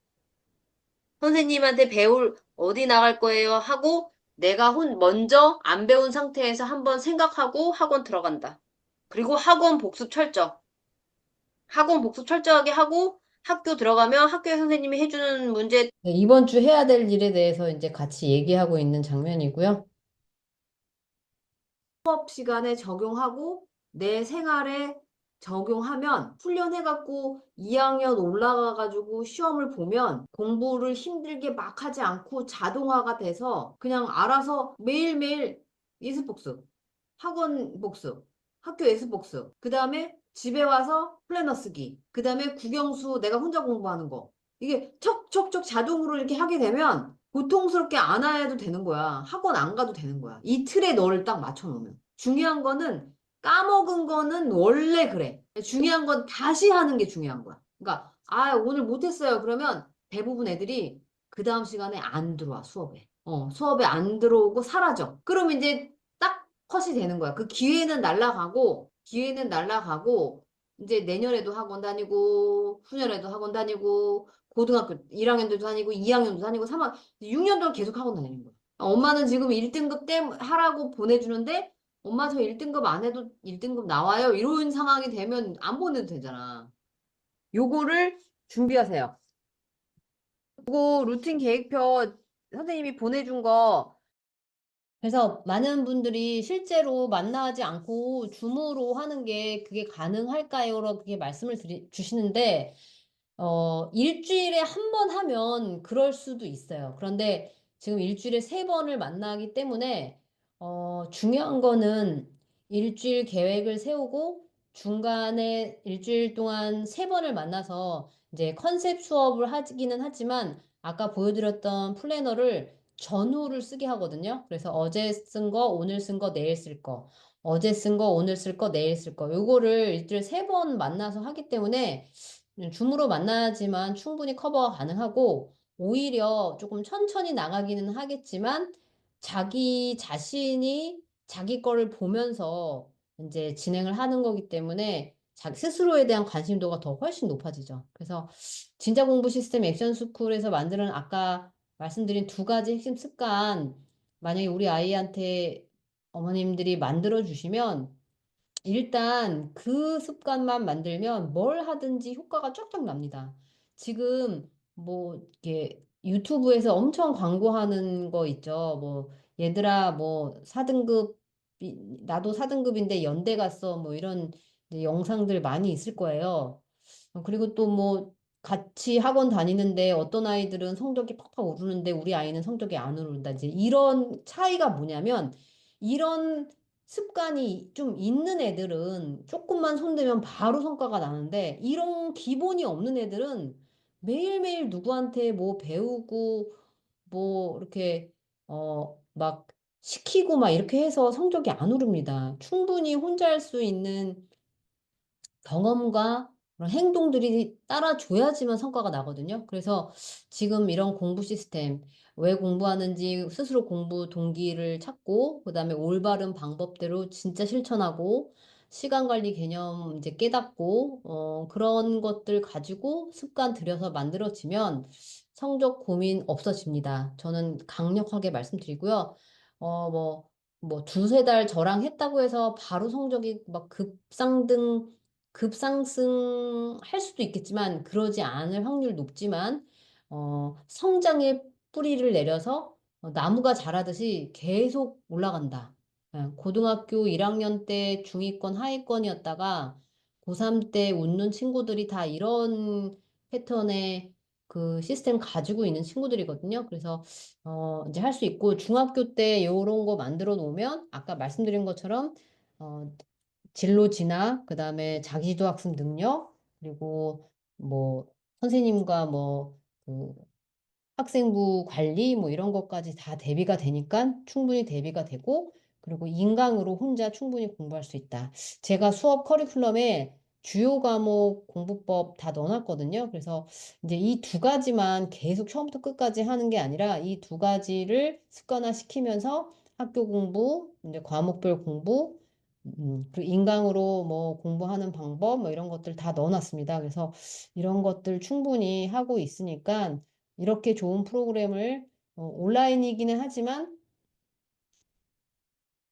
선생님한테 어디 나갈 거예요 하고 내가 먼저 안 배운 상태에서 한번 생각하고 학원 들어간다. 그리고 학원 복습 철저하게 하고 학교 들어가면 학교에 선생님이 해주는 문제, 네, 이번 주 해야 될 일에 대해서 이제 같이 얘기하고 있는 장면이고요. 수업 시간에 적용하고 내 생활에 적용하면 훈련해갖고 2학년 올라가가지고 시험을 보면 공부를 힘들게 막 하지 않고 자동화가 돼서 그냥 알아서 매일매일 예습 복습, 학원 복습, 학교 예습 복습, 그 다음에 집에 와서 플래너 쓰기, 그 다음에 국영수 내가 혼자 공부하는 거. 이게 척척척 자동으로 이렇게 하게 되면 고통스럽게 안 해도 되는 거야. 학원 안 가도 되는 거야. 이 틀에 너를 딱 맞춰놓으면. 중요한 거는 까먹은 거는 원래 그래. 중요한 건 다시 하는 게 중요한 거야. 그러니까 아 오늘 못했어요. 그러면 대부분 애들이 그 다음 시간에 안 들어와 수업에. 수업에 안 들어오고 사라져. 그럼 이제 딱 컷이 되는 거야. 그 기회는 날라가고 이제 내년에도 학원 다니고 후년에도 학원 다니고 고등학교 1학년도 다니고 2학년도 다니고 3학년 6년 동안 계속 학원 다니는 거야. 엄마는 지금 1등급 하라고 보내주는데 엄마 저 1등급 안 해도 1등급 나와요. 이런 상황이 되면 안 보내도 되잖아. 요거를 준비하세요. 그리고 루틴 계획표 선생님이 보내준 거 그래서 많은 분들이 실제로 만나지 않고 줌으로 하는 게 그게 가능할까요? 그렇게 말씀을 주시는데 일주일에 한 번 하면 그럴 수도 있어요. 그런데 지금 일주일에 3번을 만나기 때문에 중요한 거는 일주일 계획을 세우고 중간에 일주일 동안 3번을 만나서 이제 컨셉 수업을 하기는 하지만 아까 보여드렸던 플래너를 전후를 쓰게 하거든요. 그래서 어제 쓴 거, 오늘 쓴 거, 내일 쓸 거. 어제 쓴 거, 오늘 쓸 거, 내일 쓸 거. 요거를 일주일에 3번 만나서 하기 때문에 줌으로 만나지만 충분히 커버가 가능하고 오히려 조금 천천히 나가기는 하겠지만 자기 자신이 자기 거를 보면서 이제 진행을 하는 거기 때문에 자기 스스로에 대한 관심도가 더 훨씬 높아지죠. 그래서 진짜 공부 시스템 액션 스쿨에서 만드는 아까 말씀드린 2가지 핵심 습관 만약에 우리 아이한테 어머님들이 만들어 주시면 일단 그 습관만 만들면 뭘 하든지 효과가 쫙쫙 납니다. 지금 뭐 이렇게 유튜브에서 엄청 광고하는 거 있죠. 뭐 얘들아 뭐 4등급 나도 4등급인데 연대 갔어. 뭐 이런 이제 영상들 많이 있을 거예요. 그리고 또 뭐 같이 학원 다니는데 어떤 아이들은 성적이 팍팍 오르는데 우리 아이는 성적이 안 오른다. 이제 이런 차이가 뭐냐면 이런 습관이 좀 있는 애들은 조금만 손대면 바로 성과가 나는데 이런 기본이 없는 애들은 매일매일 누구한테 뭐 배우고 뭐 이렇게 막 시키고 막 이렇게 해서 성적이 안 오릅니다. 충분히 혼자 할 수 있는 경험과 그런 행동들이 따라줘야지만 성과가 나거든요. 그래서 지금 이런 공부 시스템, 왜 공부하는지 스스로 공부 동기를 찾고, 그 다음에 올바른 방법대로 진짜 실천하고, 시간 관리 개념 이제 깨닫고, 그런 것들 가지고 습관 들여서 만들어지면 성적 고민 없어집니다. 저는 강력하게 말씀드리고요. 뭐, 2~3달 저랑 했다고 해서 바로 성적이 막 급상승할 수도 있겠지만 그러지 않을 확률 높지만 성장의 뿌리를 내려서 나무가 자라듯이 계속 올라간다. 고등학교 1학년 때 중위권 하위권이었다가 고3 때 웃는 친구들이 다 이런 패턴의 그 시스템 가지고 있는 친구들이거든요. 그래서 이제 할 수 있고 중학교 때 요런 거 만들어 놓으면 아까 말씀드린 것처럼 진로 진학, 그 다음에 자기주도 학습 능력, 그리고 뭐 선생님과 그 학생부 관리 뭐 이런 것까지 다 대비가 되니까 충분히 대비가 되고 그리고 인강으로 혼자 충분히 공부할 수 있다. 제가 수업 커리큘럼에 주요 과목 공부법 다 넣어놨거든요. 그래서 이제 이 2가지만 계속 처음부터 끝까지 하는 게 아니라 이 2가지를 습관화 시키면서 학교 공부, 이제 과목별 공부, 그리고 인강으로 뭐 공부하는 방법 뭐 이런 것들 다 넣어놨습니다. 그래서 이런 것들 충분히 하고 있으니까 이렇게 좋은 프로그램을 온라인이기는 하지만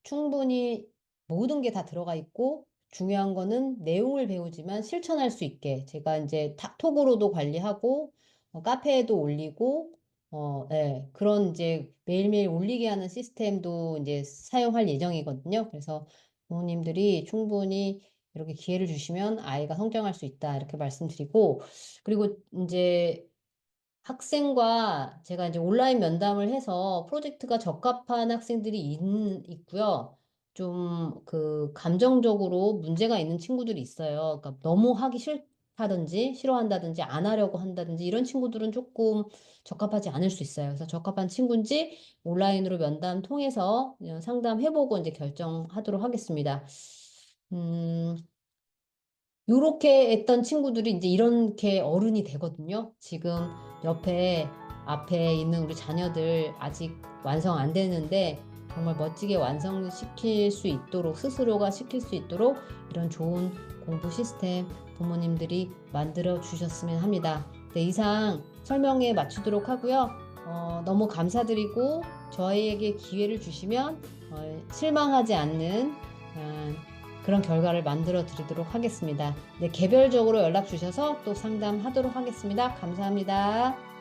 충분히 모든 게 다 들어가 있고 중요한 거는 내용을 배우지만 실천할 수 있게 제가 이제 톡으로도 관리하고 카페에도 올리고 네, 그런 이제 매일매일 올리게 하는 시스템도 이제 사용할 예정이거든요. 그래서 부모님들이 충분히 이렇게 기회를 주시면 아이가 성장할 수 있다 이렇게 말씀드리고 그리고 이제 학생과 제가 이제 온라인 면담을 해서 프로젝트가 적합한 학생들이 있고요. 좀 그 감정적으로 문제가 있는 친구들이 있어요. 그러니까 너무 하기 싫다든지 싫어한다든지 안 하려고 한다든지 이런 친구들은 조금 적합하지 않을 수 있어요. 그래서 적합한 친구인지 온라인으로 면담 통해서 상담해보고 이제 결정하도록 하겠습니다. 요렇게 했던 친구들이 이제 이렇게 어른이 되거든요. 지금 앞에 있는 우리 자녀들 아직 완성 안 되는데 정말 멋지게 완성시킬 수 있도록 스스로가 시킬 수 있도록 이런 좋은 공부 시스템 부모님들이 만들어 주셨으면 합니다. 네, 이상 설명에 마치도록 하고요. 너무 감사드리고 저희에게 기회를 주시면 실망하지 않는 그런 결과를 만들어 드리도록 하겠습니다. 네, 개별적으로 연락 주셔서 또 상담하도록 하겠습니다. 감사합니다.